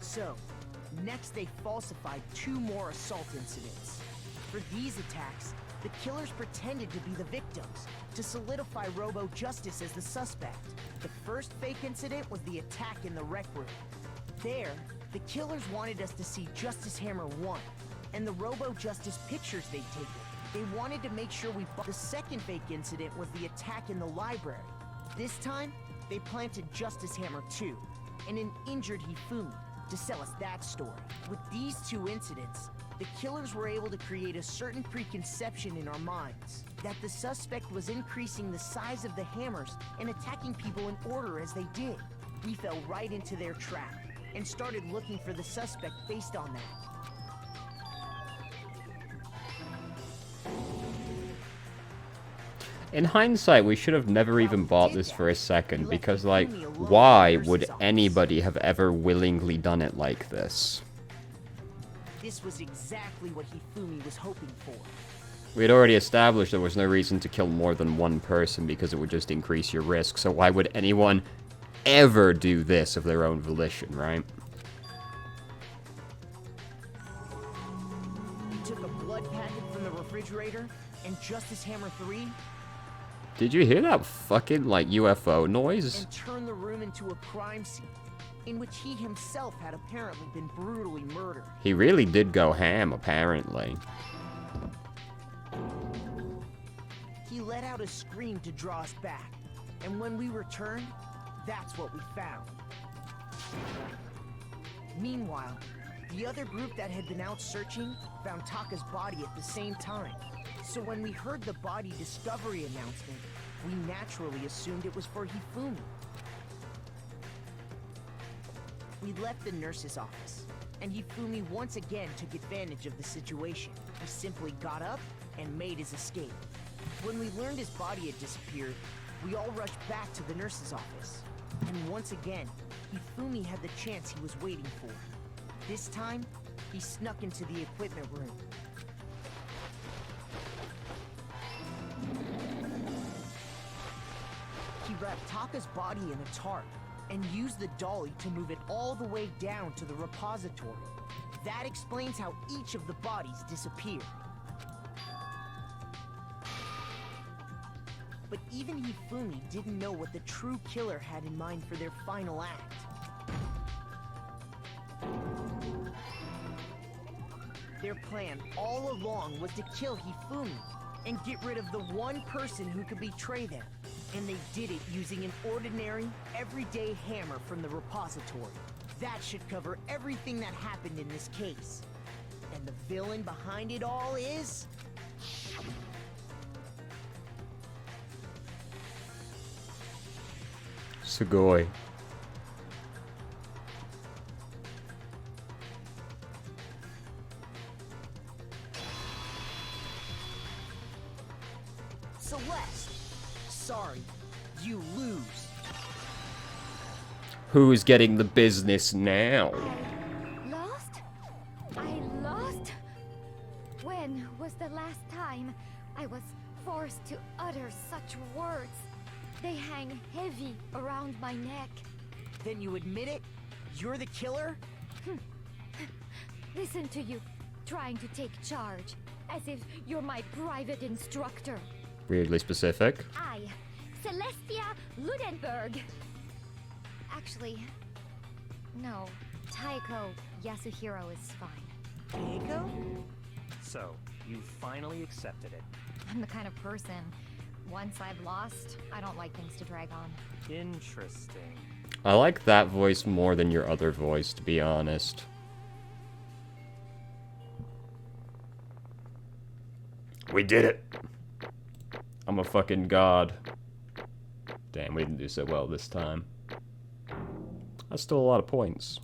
So, next they falsified 2 more assault incidents. For these attacks, the killers pretended to be the victims, to solidify Robo-Justice as the suspect. The first fake incident was the attack in the rec room. There, the killers wanted us to see Justice Hammer 1, and the Robo-Justice pictures they'd taken. They wanted to make sure we bought. The second fake incident was the attack in the library. This time, they planted Justice Hammer 2, and an injured Hifumi, to sell us that story. With these 2 incidents, the killers were able to create a certain preconception in our minds that the suspect was increasing the size of the hammers and attacking people in order as they did. We fell right into their trap and started looking for the suspect based on that. In hindsight, we should have never even bought this for a second, because, like, why would anybody have ever willingly done it like this? This was exactly what Hifumi was hoping for. We had already established there was no reason to kill more than one person because it would just increase your risk, so why would anyone ever do this of their own volition, right? He took a blood packet from the refrigerator, and Justice Hammer 3 Did you hear that fucking, like, UFO noise? and turn the room into a crime scene, in which he himself had apparently been brutally murdered. He really did go ham, apparently. He let out a scream to draw us back, and when we returned, that's what we found. Meanwhile, the other group that had been out searching found Taka's body at the same time. So when we heard the body discovery announcement, we naturally assumed it was for Hifumi. We left the nurse's office, and Hifumi once again took advantage of the situation. He simply got up and made his escape. When we learned his body had disappeared, we all rushed back to the nurse's office. And once again, Hifumi had the chance he was waiting for. This time, he snuck into the equipment room. He wrapped Taka's body in a tarp and used the dolly to move it all the way down to the repository. That explains how each of the bodies disappeared. But even Hifumi didn't know what the true killer had in mind for their final act. Their plan all along was to kill Hifumi and get rid of the one person who could betray them. And they did it using an ordinary, everyday hammer from the repository. That should cover everything that happened in this case. And the villain behind it all is... Sugoi. Celeste! Sorry, you lose. Who's getting the business now? Lost? I lost? When was the last time I was forced to utter such words? They hang heavy around my neck. Then you admit it? You're the killer? Listen to you, trying to take charge, as if you're my private instructor. Weirdly specific. I, Celestia Ludenberg. Actually, no. Taiko Yasuhiro is fine. Taiko? So, you finally accepted it. I'm the kind of person, once I've lost, I don't like things to drag on. Interesting. I like that voice more than your other voice, to be honest. We did it! I'm a fucking god. Damn, we didn't do so well this time. That's still a lot of points.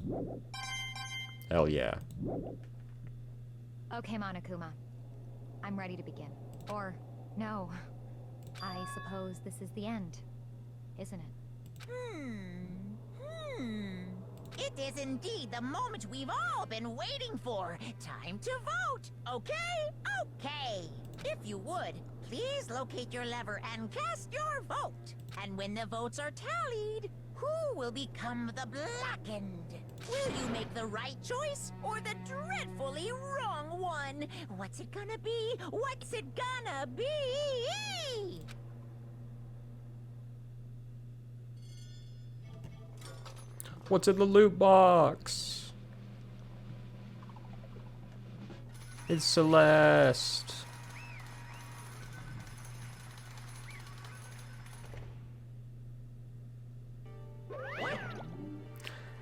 Hell yeah. Okay, Monokuma. I'm ready to begin. Or, no. I suppose this is the end, isn't it? It is indeed the moment we've all been waiting for. Time to vote, okay? Okay. If you would, please locate your lever and cast your vote. And when the votes are tallied, who will become the Blackened? Will you make the right choice or the dreadfully wrong one? What's it gonna be? What's it gonna be? What's in the loot box? It's Celeste.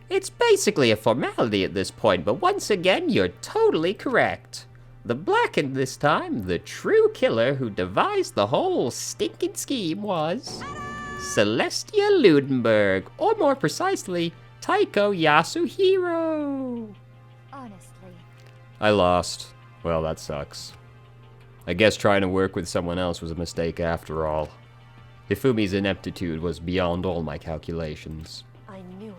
It's basically a formality at this point, but once again, you're totally correct. The Blackened this time, the true killer who devised the whole stinking scheme was... Celestia Ludenberg, or more precisely, Taiko Yasuhiro. Honestly. I lost. Well, that sucks. I guess trying to work with someone else was a mistake after all. Hifumi's ineptitude was beyond all my calculations. I knew it.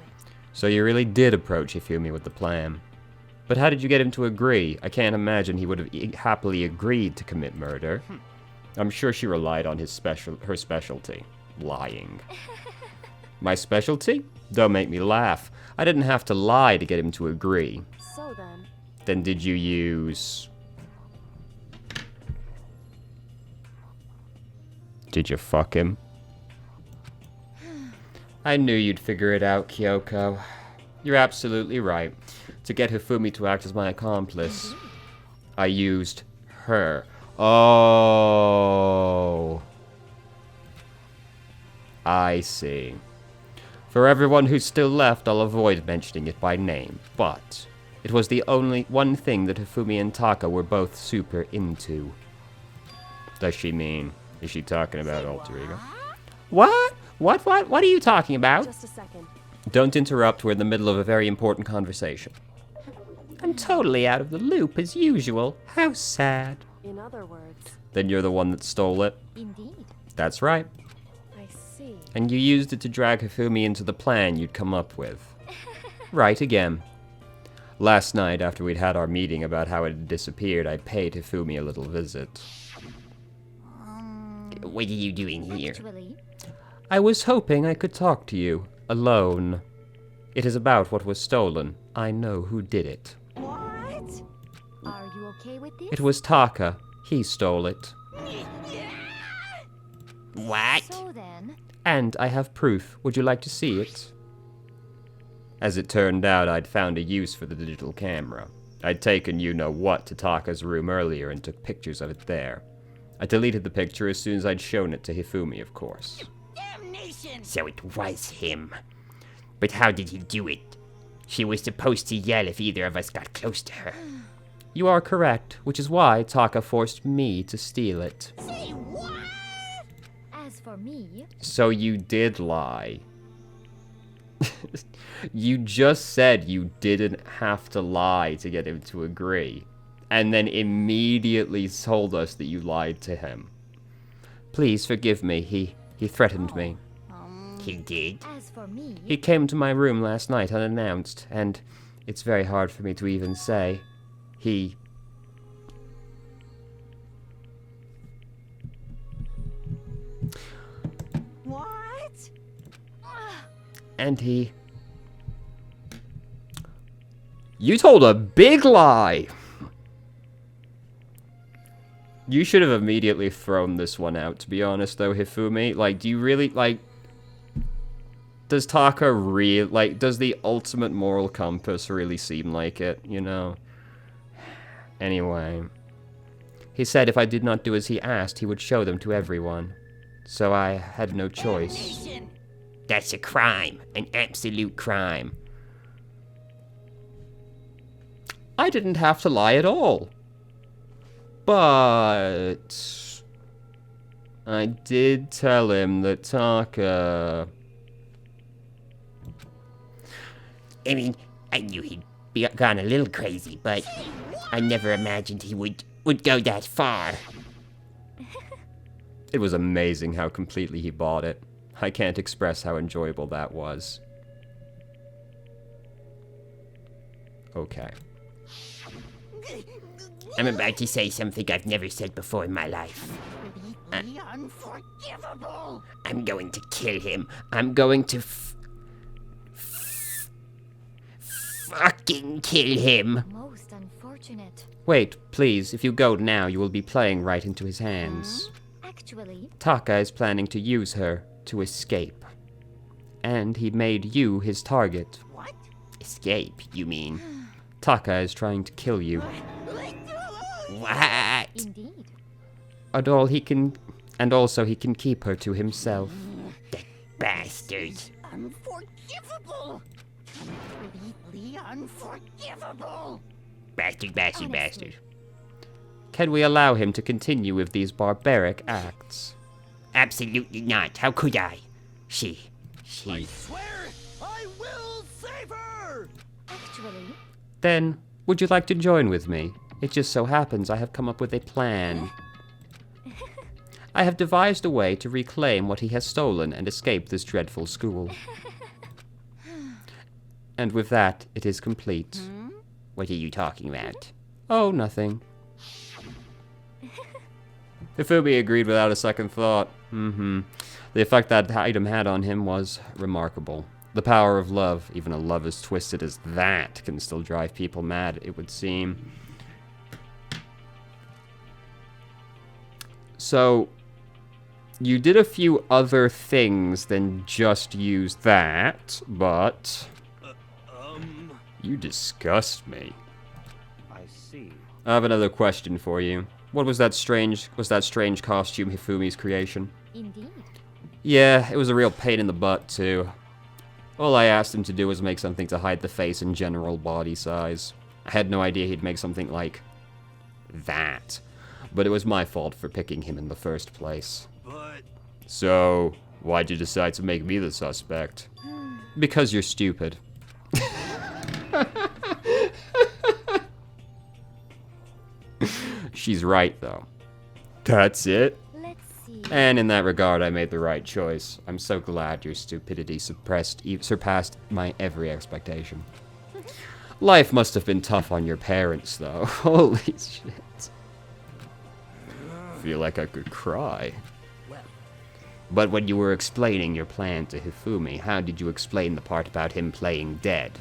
So you really did approach Hifumi with the plan. But how did you get him to agree? I can't imagine he would have happily agreed to commit murder. I'm sure she relied on her specialty. Lying. My specialty? Don't make me laugh. I didn't have to lie to get him to agree. So then... Then did you use... Did you fuck him? I knew you'd figure it out, Kyoko. You're absolutely right. To get Hifumi to act as my accomplice, I used her. Oh. I see. For everyone who's still left, I'll avoid mentioning it by name, but it was the only one thing that Hifumi and Taka were both super into. Does she mean? Is she talking about alter ego? What? What are you talking about? Just a second. Don't interrupt, we're in the middle of a very important conversation. I'm totally out of the loop, as usual. How sad. In other words, Then you're the one that stole it? Indeed. That's right. I see. And you used it to drag Hifumi into the plan you'd come up with. Right again. Last night, after we'd had our meeting about how it had disappeared, I paid Hifumi a little visit. What are you doing here? Actually, I was hoping I could talk to you, alone. It is about what was stolen. I know who did it. what? Are you okay with this? It was Taka. He stole it. What? So then, And I have proof. Would you like to see it? As it turned out, I'd found a use for the digital camera. I'd taken you-know-what to Taka's room earlier and took pictures of it there. I deleted the picture as soon as I'd shown it to Hifumi, of course. Damnation! So it was him. But how did he do it? She was supposed to yell if either of us got close to her. You are correct, which is why Taka forced me to steal it. Say what? as for me, So you did lie. You just said you didn't have to lie to get him to agree, and then immediately told us that you lied to him. Please forgive me, he threatened me. He did? as for me, He came to my room last night unannounced, and it's very hard for me to even say. What? And he... You told a big lie! You should have immediately thrown this one out, to be honest, though, Hifumi. Like, do you really, like... Does Taka does the ultimate moral compass really seem like it, you know? Anyway. He said if I did not do as he asked, he would show them to everyone. So I had no choice. Damnation! That's a crime. An absolute crime. I didn't have to lie at all. But... I did tell him that Taka... I mean, I knew he'd be gone a little crazy, but I never imagined he would go that far. It was amazing how completely he bought it. I can't express how enjoyable that was. Okay. I'm about to say something I've never said before in my life. Completely unforgivable! I'm going to kill him. I'm going to Fucking kill him. most unfortunate. Wait, please, if you go now, you will be playing right into his hands. Actually, Taka is planning to use her to escape. And he made you his target. What? Escape, you mean? Taka is trying to kill you. What? indeed. And also he can keep her to himself. That bastard. Unforgivable! Completely unforgivable! Bastard, bastard, Honestly. bastard. Can we allow him to continue with these barbaric acts? Absolutely not. How could I? She. Swear I will save her! Actually, Then, would you like to join with me? It just so happens I have come up with a plan. I have devised a way to reclaim what he has stolen and escape this dreadful school. And with that, it is complete. What are you talking about? Oh, nothing. Hifumi agreed without a second thought. The effect that item had on him was remarkable. The power of love, even a love as twisted as that, can still drive people mad, it would seem. So, You did a few other things than just use that, but... You disgust me. I see. I have another question for you. What was that strange costume Hifumi's creation? Indeed. Yeah, it was a real pain in the butt, too. All I asked him to do was make something to hide the face and general body size. I had no idea he'd make something like... that. But it was my fault for picking him in the first place. But... So, why'd you decide to make me the suspect? Because you're stupid. She's right, though. That's it? Let's see. And in that regard, I made the right choice. I'm so glad your stupidity surpassed my every expectation. Life must have been tough on your parents, though. Holy shit. Feel like I could cry. But when you were explaining your plan to Hifumi, how did you explain the part about him playing dead?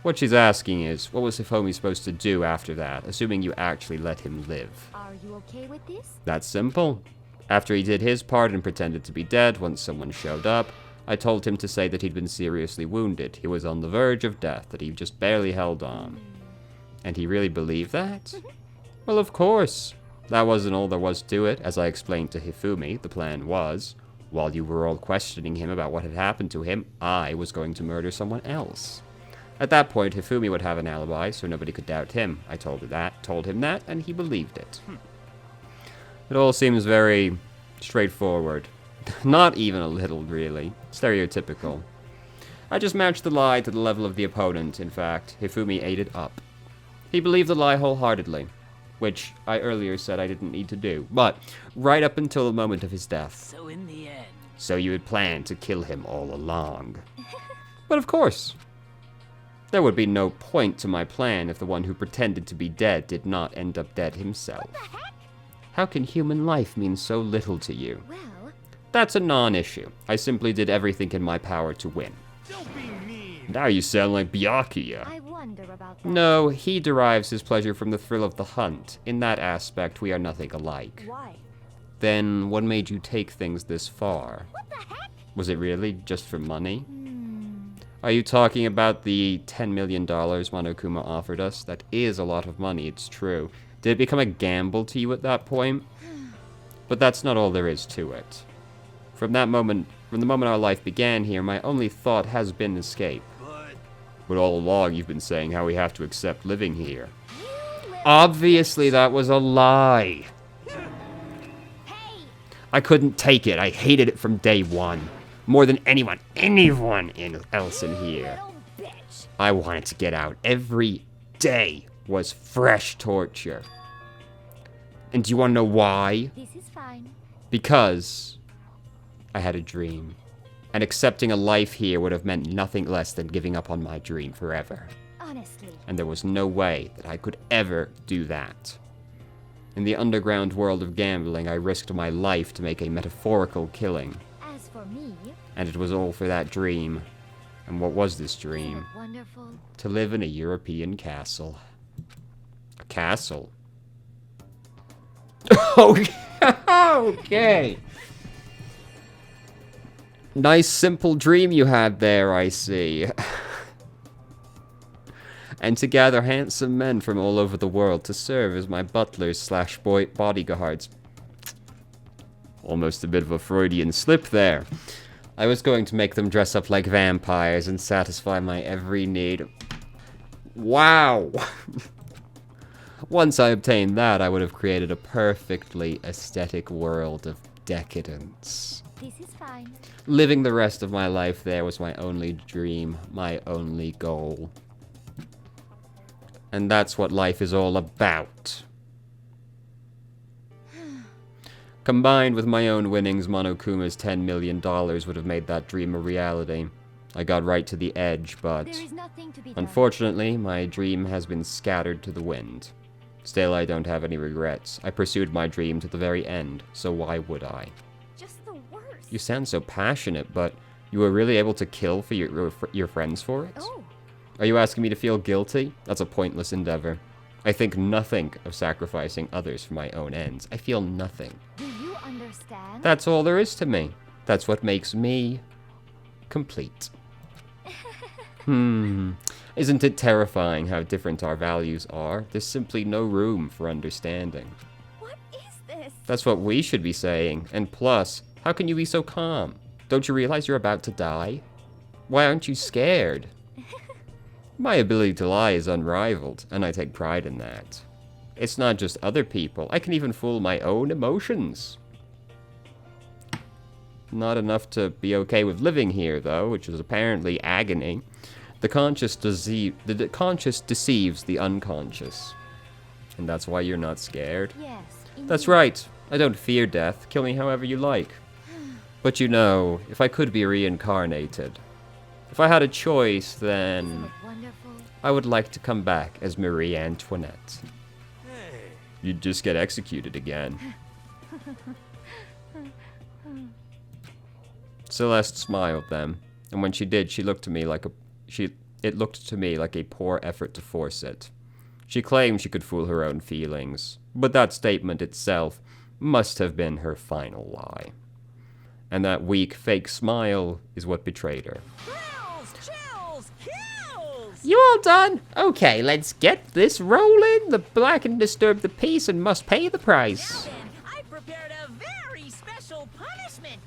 What she's asking is, what was Hifumi supposed to do after that, assuming you actually let him live? Are you okay with this? That's simple. After he did his part and pretended to be dead once someone showed up, I told him to say that he'd been seriously wounded. He was on the verge of death, that he just barely held on. And he really believed that? Well, of course. That wasn't all there was to it. As I explained to Hifumi, the plan was, while you were all questioning him about what had happened to him, I was going to murder someone else. At that point, Hifumi would have an alibi, so nobody could doubt him. I told him that, and he believed it. It all seems very straightforward. Not even a little, really. Stereotypical. I just matched the lie to the level of the opponent, in fact. Hifumi ate it up. He believed the lie wholeheartedly, which I earlier said I didn't need to do, but right up until the moment of his death. So in the end... So you had planned to kill him all along. But of course. There would be no point to my plan if the one who pretended to be dead did not end up dead himself. What the heck? How can human life mean so little to you? Well, That's a non-issue. I simply did everything in my power to win. Don't be mean. Now you sound like Byakuya. I wonder about that. No, he derives his pleasure from the thrill of the hunt. In that aspect, we are nothing alike. Why? Then, what made you take things this far? What the heck? Was it really just for money? Are you talking about the $10 million Monokuma offered us? That is a lot of money, it's true. Did it become a gamble to you at that point? But that's not all there is to it. From the moment our life began here, my only thought has been escape. But all along you've been saying how we have to accept living here. Obviously that was a lie. Hey! I couldn't take it. I hated it from day one. More than anyone else in here. Little bitch! I wanted to get out. Every day was fresh torture. And do you want to know why? This is fine. Because I had a dream. And accepting a life here would have meant nothing less than giving up on my dream forever. Honestly. And there was no way that I could ever do that. In the underground world of gambling, I risked my life to make a metaphorical killing. As for me, And it was all for that dream. And what was this dream? isn't it wonderful? To live in a European castle. A castle? Okay. Nice simple dream you had there, I see. And to gather handsome men from all over the world to serve as my butlers / bodyguards. Almost a bit of a Freudian slip there. I was going to make them dress up like vampires and satisfy my every need. Wow! Once I obtained that, I would have created a perfectly aesthetic world of decadence. This is fine. Living the rest of my life there was my only dream, my only goal. And that's what life is all about. Combined with my own winnings, Monokuma's $10 million would have made that dream a reality. I got right to the edge, but There is nothing to be done. unfortunately, my dream has been scattered to the wind. Still, I don't have any regrets. I pursued my dream to the very end, so why would I? Just the worst. You sound so passionate, but you were really able to kill for your friends for it? Oh, Are you asking me to feel guilty? That's a pointless endeavor. I think nothing of sacrificing others for my own ends. I feel nothing. do you understand? understand. That's all there is to me. That's what makes me complete. Isn't it terrifying how different our values are? There's simply no room for understanding. What is this? That's what we should be saying. And plus, how can you be so calm? Don't you realize you're about to die? Why aren't you scared? My ability to lie is unrivaled, and I take pride in that. It's not just other people. I can even fool my own emotions. Not enough to be okay with living here, though, which is apparently agony. The conscious deceives the unconscious. And that's why you're not scared? Yes. That's right. I don't fear death. Kill me however you like. But you know, if I could be reincarnated, if I had a choice, then Wonderful. I would like to come back as Marie Antoinette. Hey, You'd just get executed again. Celeste smiled then, and when she did, it looked to me like a poor effort to force it. She claimed she could fool her own feelings, but that statement itself must have been her final lie. And that weak, fake smile is what betrayed her. Thrills, chills, kills! You all done? Okay, let's get this rolling. The black and disturb the peace and must pay the price. Now then, I prepared a very special punishment.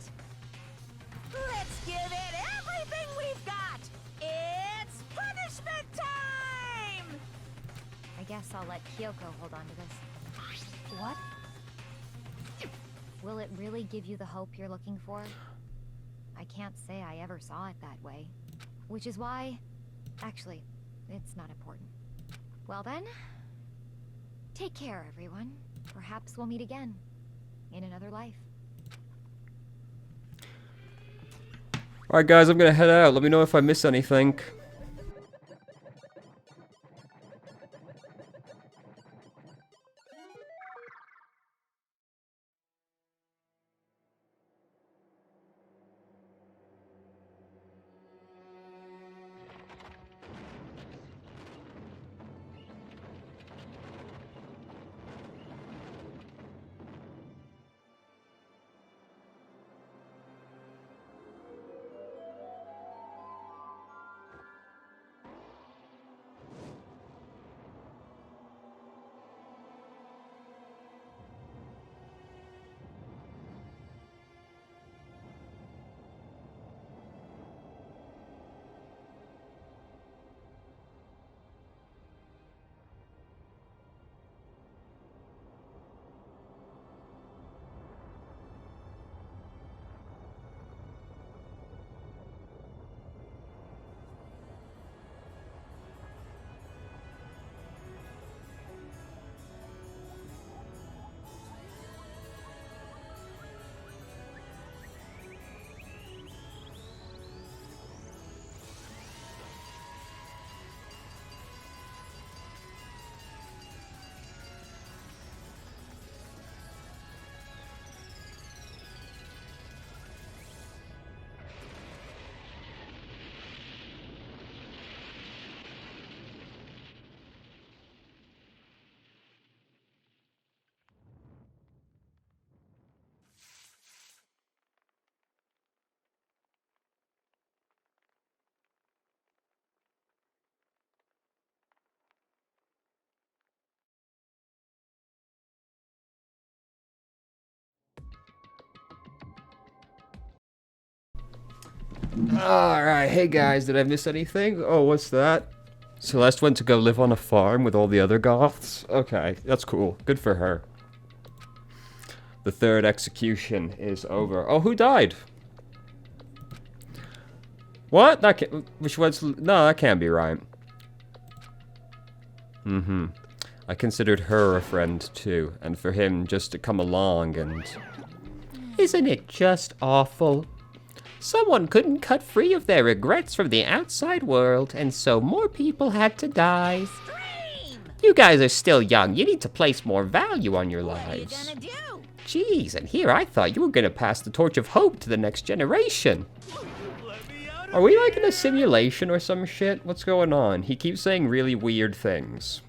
Let's give it everything we've got. It's punishment time! I guess I'll let Kyoko hold on to this. What? Will it really give you the hope you're looking for? I can't say I ever saw it that way. Which is why... Actually, it's not important. Well then... Take care, everyone. Perhaps we'll meet again. In another life. Alright guys, I'm gonna head out. Let me know if I miss anything. Alright, hey guys, did I miss anything? Oh, what's that? Celeste went to go live on a farm with all the other goths? Okay, that's cool. Good for her. The third execution is over. Oh, who died? What? That can't... Which one's... No, that can't be right. I considered her a friend too, and for him just to come along and... Isn't it just awful? Someone couldn't cut free of their regrets from the outside world, and so more people had to die. You guys are still young. You need to place more value on your lives. What are you gonna do? Jeez, and here I thought you were gonna pass the torch of hope to the next generation. Are we like in a simulation or some shit? What's going on? He keeps saying really weird things.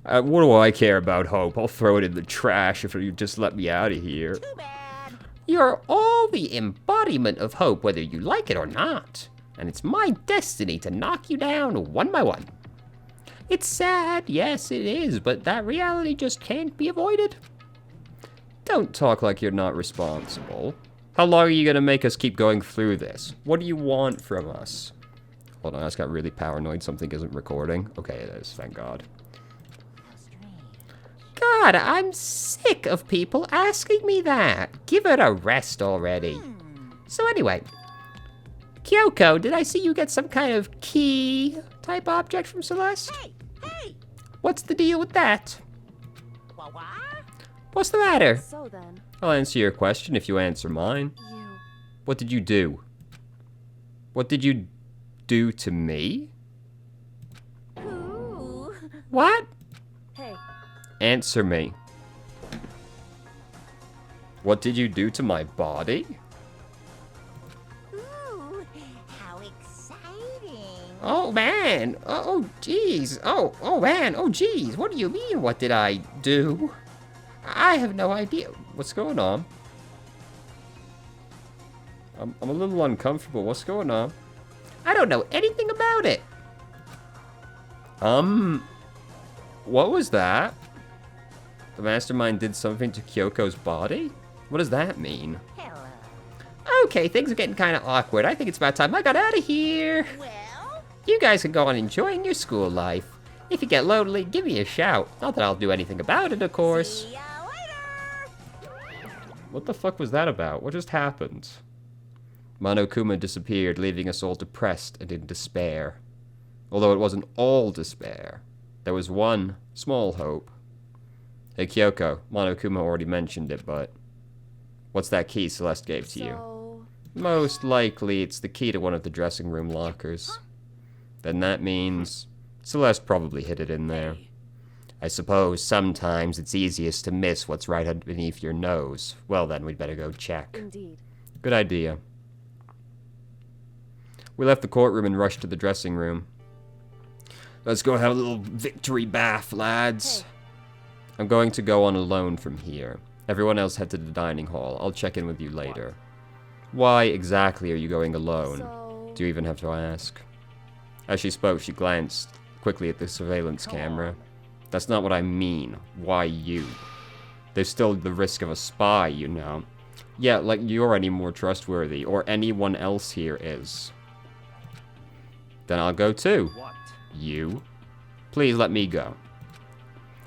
What do I care about hope? I'll throw it in the trash if you just let me out of here. Too bad. You're all the embodiment of hope, whether you like it or not. And it's my destiny to knock you down one by one. It's sad, yes it is, but that reality just can't be avoided. Don't talk like you're not responsible. How long are you gonna make us keep going through this? What do you want from us? Hold on, I just got really paranoid something isn't recording. Okay, it is, thank God. God, I'm sick of people asking me that. Give it a rest already. So anyway, Kyoko, did I see you get some kind of key type object from Celeste? Hey! What's the deal with that? What? What's the matter? So then, I'll answer your question if you answer mine. you... What did you do? What did you do to me? Ooh. What? Hey, Answer me. What did you do to my body? Ooh, how exciting. Oh man. Oh jeez. Oh man. Oh jeez. What do you mean? What did I do? I have no idea. What's going on? I'm a little uncomfortable. What's going on? I don't know anything about it. What was that? The mastermind did something to Kyoko's body? What does that mean? Hello. Okay, things are getting kind of awkward. I think it's about time I got out of here. Well, You guys can go on enjoying your school life. If you get lonely, give me a shout. Not that I'll do anything about it, of course. see ya later. What the fuck was that about? What just happened? Monokuma disappeared, leaving us all depressed and in despair. Although it wasn't all despair. There was one small hope. Hey Kyoko, Monokuma already mentioned it, but... What's that key Celeste gave to you? so... Most likely it's the key to one of the dressing room lockers. Then that means... Celeste probably hid it in there. I suppose sometimes it's easiest to miss what's right underneath your nose. Well then, we'd better go check. Indeed. Good idea. We left the courtroom and rushed to the dressing room. Let's go have a little victory bath, lads. Hey. I'm going to go on alone from here. Everyone else head to the dining hall. I'll check in with you later. Why exactly are you going alone? So... Do you even have to ask? As she spoke, she glanced quickly at the surveillance camera. That's not what I mean. Why you? There's still the risk of a spy, you know. Yeah, like you're any more trustworthy, or anyone else here is. Then I'll go too. What? You? Please let me go.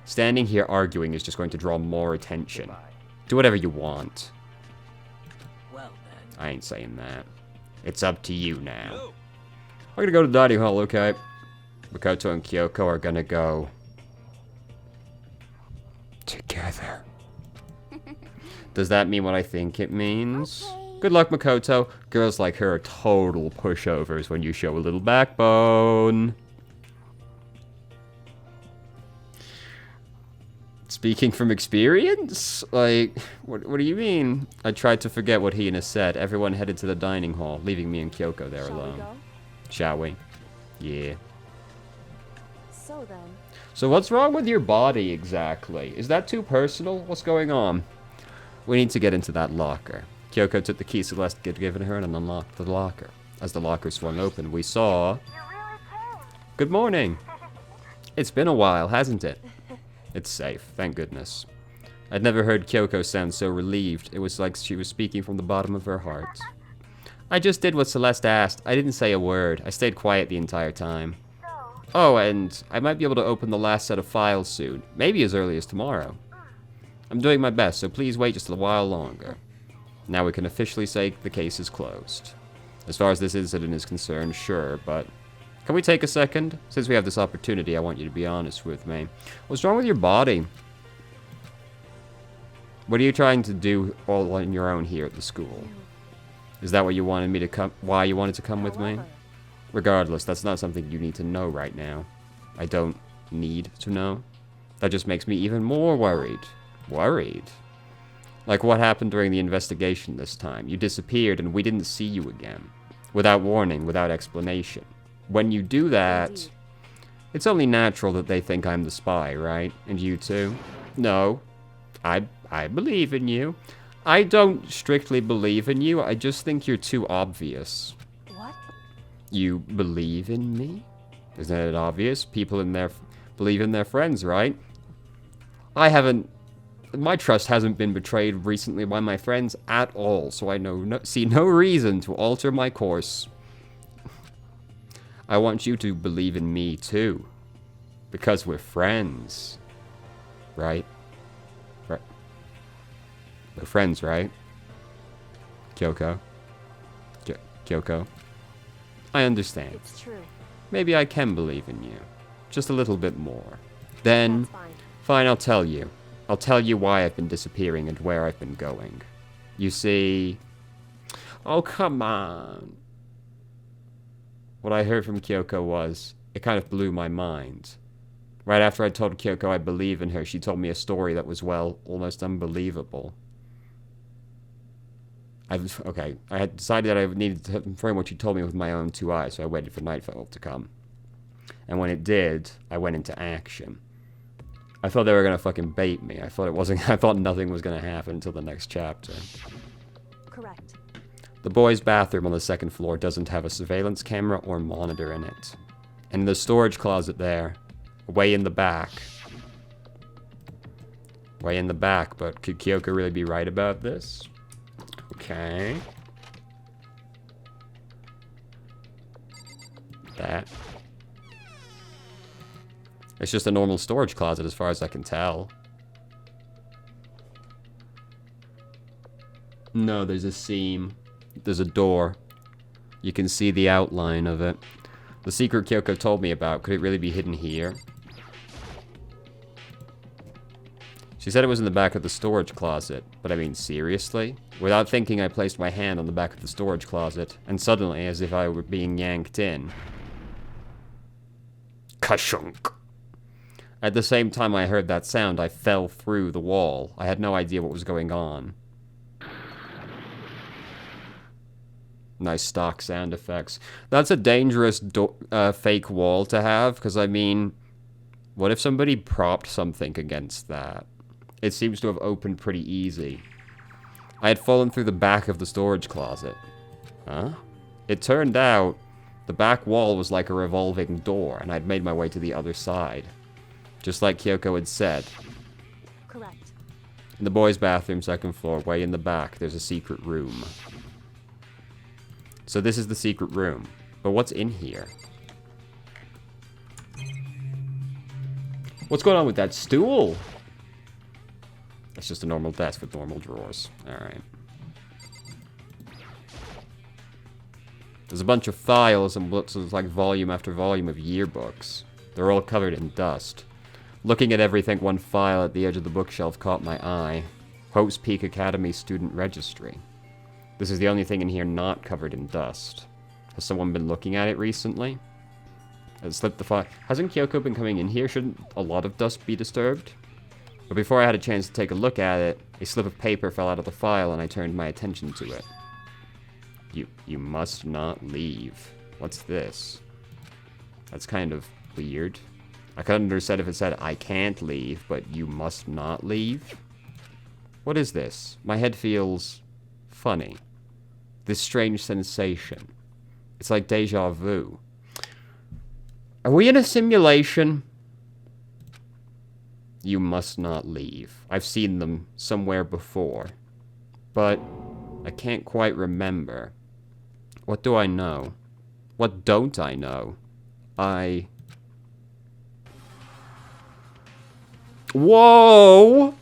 Standing here arguing is just going to draw more attention. Goodbye. Do whatever you want. Well then. I ain't saying that. It's up to you now. Yo, I'm gonna go to the dining hall, okay? Makoto and Kyoko are gonna go... together. Does that mean what I think it means? Okay. Good luck, Makoto. Girls like her are total pushovers when you show a little backbone. Speaking from experience? Like, what do you mean? I tried to forget what Hina said. Everyone headed to the dining hall, leaving me and Kyoko there Shall alone. we go? Shall we? Yeah. So then... So what's wrong with your body exactly? Is that too personal? What's going on? We need to get into that locker. Kyoko took the key Celeste had given her and unlocked the locker. As the locker swung open, we saw... Good morning. It's been a while, hasn't it? It's safe, thank goodness. I'd never heard Kyoko sound so relieved. It was like she was speaking from the bottom of her heart. I just did what Celeste asked. I didn't say a word. I stayed quiet the entire time. Oh, and I might be able to open the last set of files soon. Maybe as early as tomorrow. I'm doing my best, so please wait just a while longer. Now we can officially say the case is closed. As far as this incident is concerned, sure, but... Can we take a second? Since we have this opportunity, I want you to be honest with me. What's wrong with your body? What are you trying to do all on your own here at the school? Is that what you wanted me to come? Why you wanted to come with me? However, Regardless, that's not something you need to know right now. I don't need to know. That just makes me even more worried. Worried? Like what happened during the investigation this time. You disappeared and we didn't see you again. Without warning, without explanation. When you do that, Indeed. it's only natural that they think I'm the spy, right? And you too? No. I believe in you. I don't strictly believe in you, I just think you're too obvious. What? You believe in me? Isn't it obvious? People in there believe in their friends, right? My trust hasn't been betrayed recently by my friends at all, so I see no reason to alter my course. I want you to believe in me too, because we're friends, right? Right? We're friends, right? Kyoko? Kyoko? I understand. It's true. Maybe I can believe in you. Just a little bit more. Then, That's fine. fine, I'll tell you. I'll tell you why I've been disappearing and where I've been going. You see... Oh, come on. What I heard from Kyoko was, it kind of blew my mind. Right after I told Kyoko I believe in her, she told me a story that was, well, almost unbelievable. Okay, I had decided that I needed to confirm what she told me with my own 2 eyes, so I waited for nightfall to come. And when it did, I went into action. I thought they were gonna fucking bait me. I thought nothing was gonna happen until the next chapter. Correct. The boys' bathroom on the 2nd floor doesn't have a surveillance camera or monitor in it. And the storage closet there, way in the back. Way in the back, but could Kyoko really be right about this? Okay. That. It's just a normal storage closet as far as I can tell. No, there's a seam. There's a door. You can see the outline of it. The secret Kyoko told me about, could it really be hidden here? She said it was in the back of the storage closet, but I mean, seriously? Without thinking, I placed my hand on the back of the storage closet, and suddenly, as if I were being yanked in. Kashunk! At the same time I heard that sound, I fell through the wall. I had no idea what was going on. Nice stock sound effects. That's a dangerous fake wall to have, because I mean, what if somebody propped something against that? It seems to have opened pretty easy. I had fallen through the back of the storage closet. Huh? It turned out the back wall was like a revolving door, and I'd made my way to the other side. Just like Kyoko had said. Correct. In the boys' bathroom, 2nd floor, way in the back, there's a secret room. So this is the secret room. But what's in here? What's going on with that stool? It's just a normal desk with normal drawers. Alright. There's a bunch of files and looks like volume after volume of yearbooks. They're all covered in dust. Looking at everything, one file at the edge of the bookshelf caught my eye. Hope's Peak Academy Student Registry. This is the only thing in here not covered in dust. Has someone been looking at it recently? It slipped the file. Hasn't Kyoko been coming in here? Shouldn't a lot of dust be disturbed? But before I had a chance to take a look at it, a slip of paper fell out of the file and I turned my attention to it. You must not leave. What's this? That's kind of weird. I could understand if it said, I can't leave, but you must not leave? What is this? My head feels funny. This strange sensation. It's like deja vu. Are we in a simulation? You must not leave. I've seen them somewhere before. But I can't quite remember. What do I know? What don't I know? Whoa!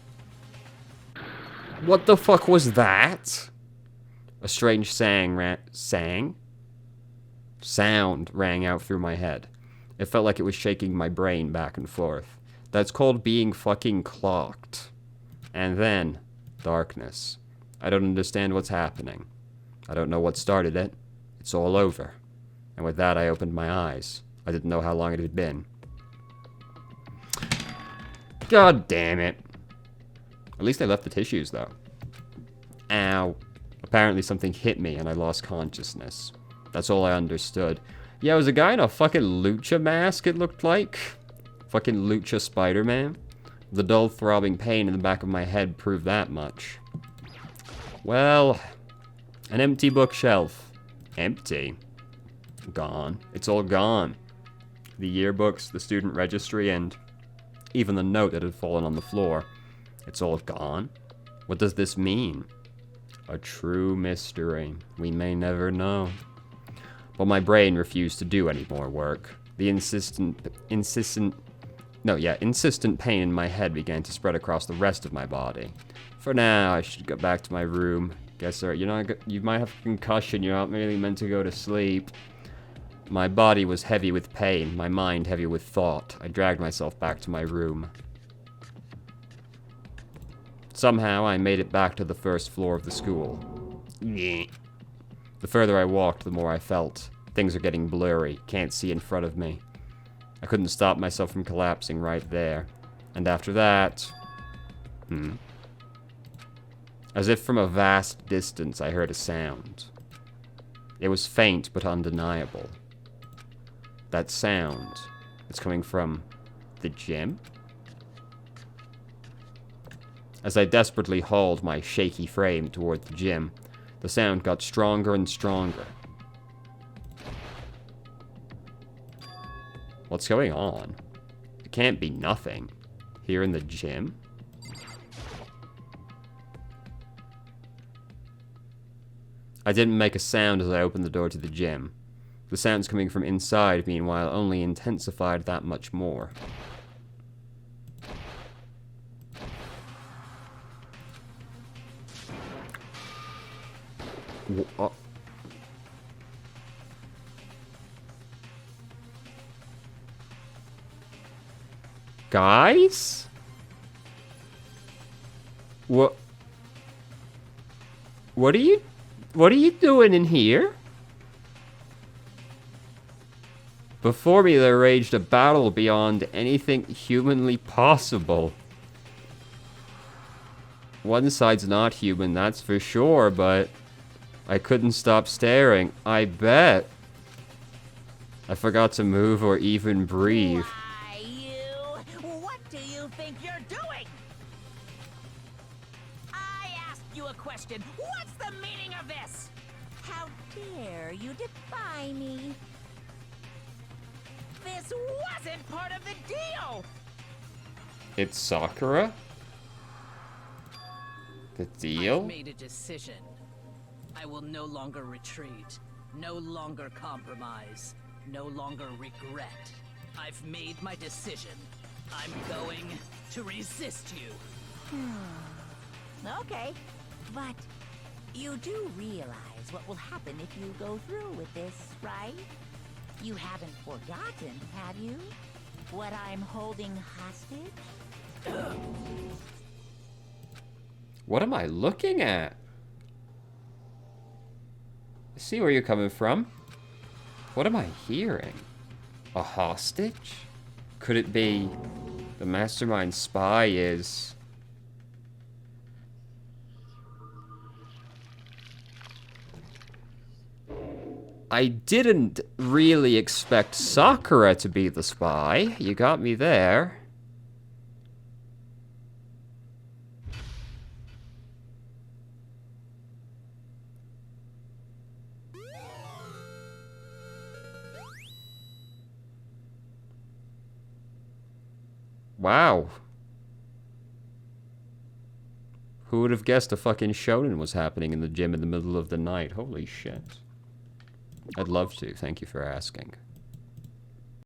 What the fuck was that? A strange sound rang out through my head. It felt like it was shaking my brain back and forth. That's called being fucking clocked. And then, darkness. I don't understand what's happening. I don't know what started it. It's all over. And with that, I opened my eyes. I didn't know how long it had been. God damn it. At least I left the tissues, though. Ow. Apparently something hit me and I lost consciousness. That's all I understood. Yeah, it was a guy in a fucking lucha mask, it looked like. Fucking lucha Spider-Man. The dull throbbing pain in the back of my head proved that much. Well, an empty bookshelf. Empty. Gone. It's all gone. The yearbooks, the student registry, and even the note that had fallen on the floor. It's all gone. What does this mean? A true mystery. We may never know. But my brain refused to do any more work. The insistent pain in my head began to spread across the rest of my body. For now, I should go back to my room. Guess you might have a concussion. You're not really meant to go to sleep. My body was heavy with pain, my mind heavy with thought. I dragged myself back to my room. Somehow, I made it back to the first floor of the school. The further I walked, the more I felt. Things are getting blurry. Can't see in front of me. I couldn't stop myself from collapsing right there. And after that... As if from a vast distance, I heard a sound. It was faint, but undeniable. That sound is coming from the gym? As I desperately hauled my shaky frame toward the gym, the sound got stronger and stronger. What's going on? It can't be nothing. Here in the gym? I didn't make a sound as I opened the door to the gym. The sounds coming from inside, meanwhile, only intensified that much more. Guys? What are you doing in here? Before me there raged a battle beyond anything humanly possible. One side's not human, that's for sure, but I couldn't stop staring. I bet. I forgot to move or even breathe. Why, you? What do you think you're doing? I asked you a question. What's the meaning of this? How dare you defy me? This wasn't part of the deal! It's Sakura? The deal? I've made a decision. I will no longer retreat, no longer compromise, no longer regret. I've made my decision. I'm going to resist you. Okay, but you do realize what will happen if you go through with this, right? You haven't forgotten, have you? What I'm holding hostage? What am I looking at? I see where you're coming from. What am I hearing? A hostage? Could it be the mastermind spy is... I didn't really expect Sakura to be the spy. You got me there. Wow. Who would have guessed a fucking shonen was happening in the gym in the middle of the night? Holy shit. I'd love to. Thank you for asking.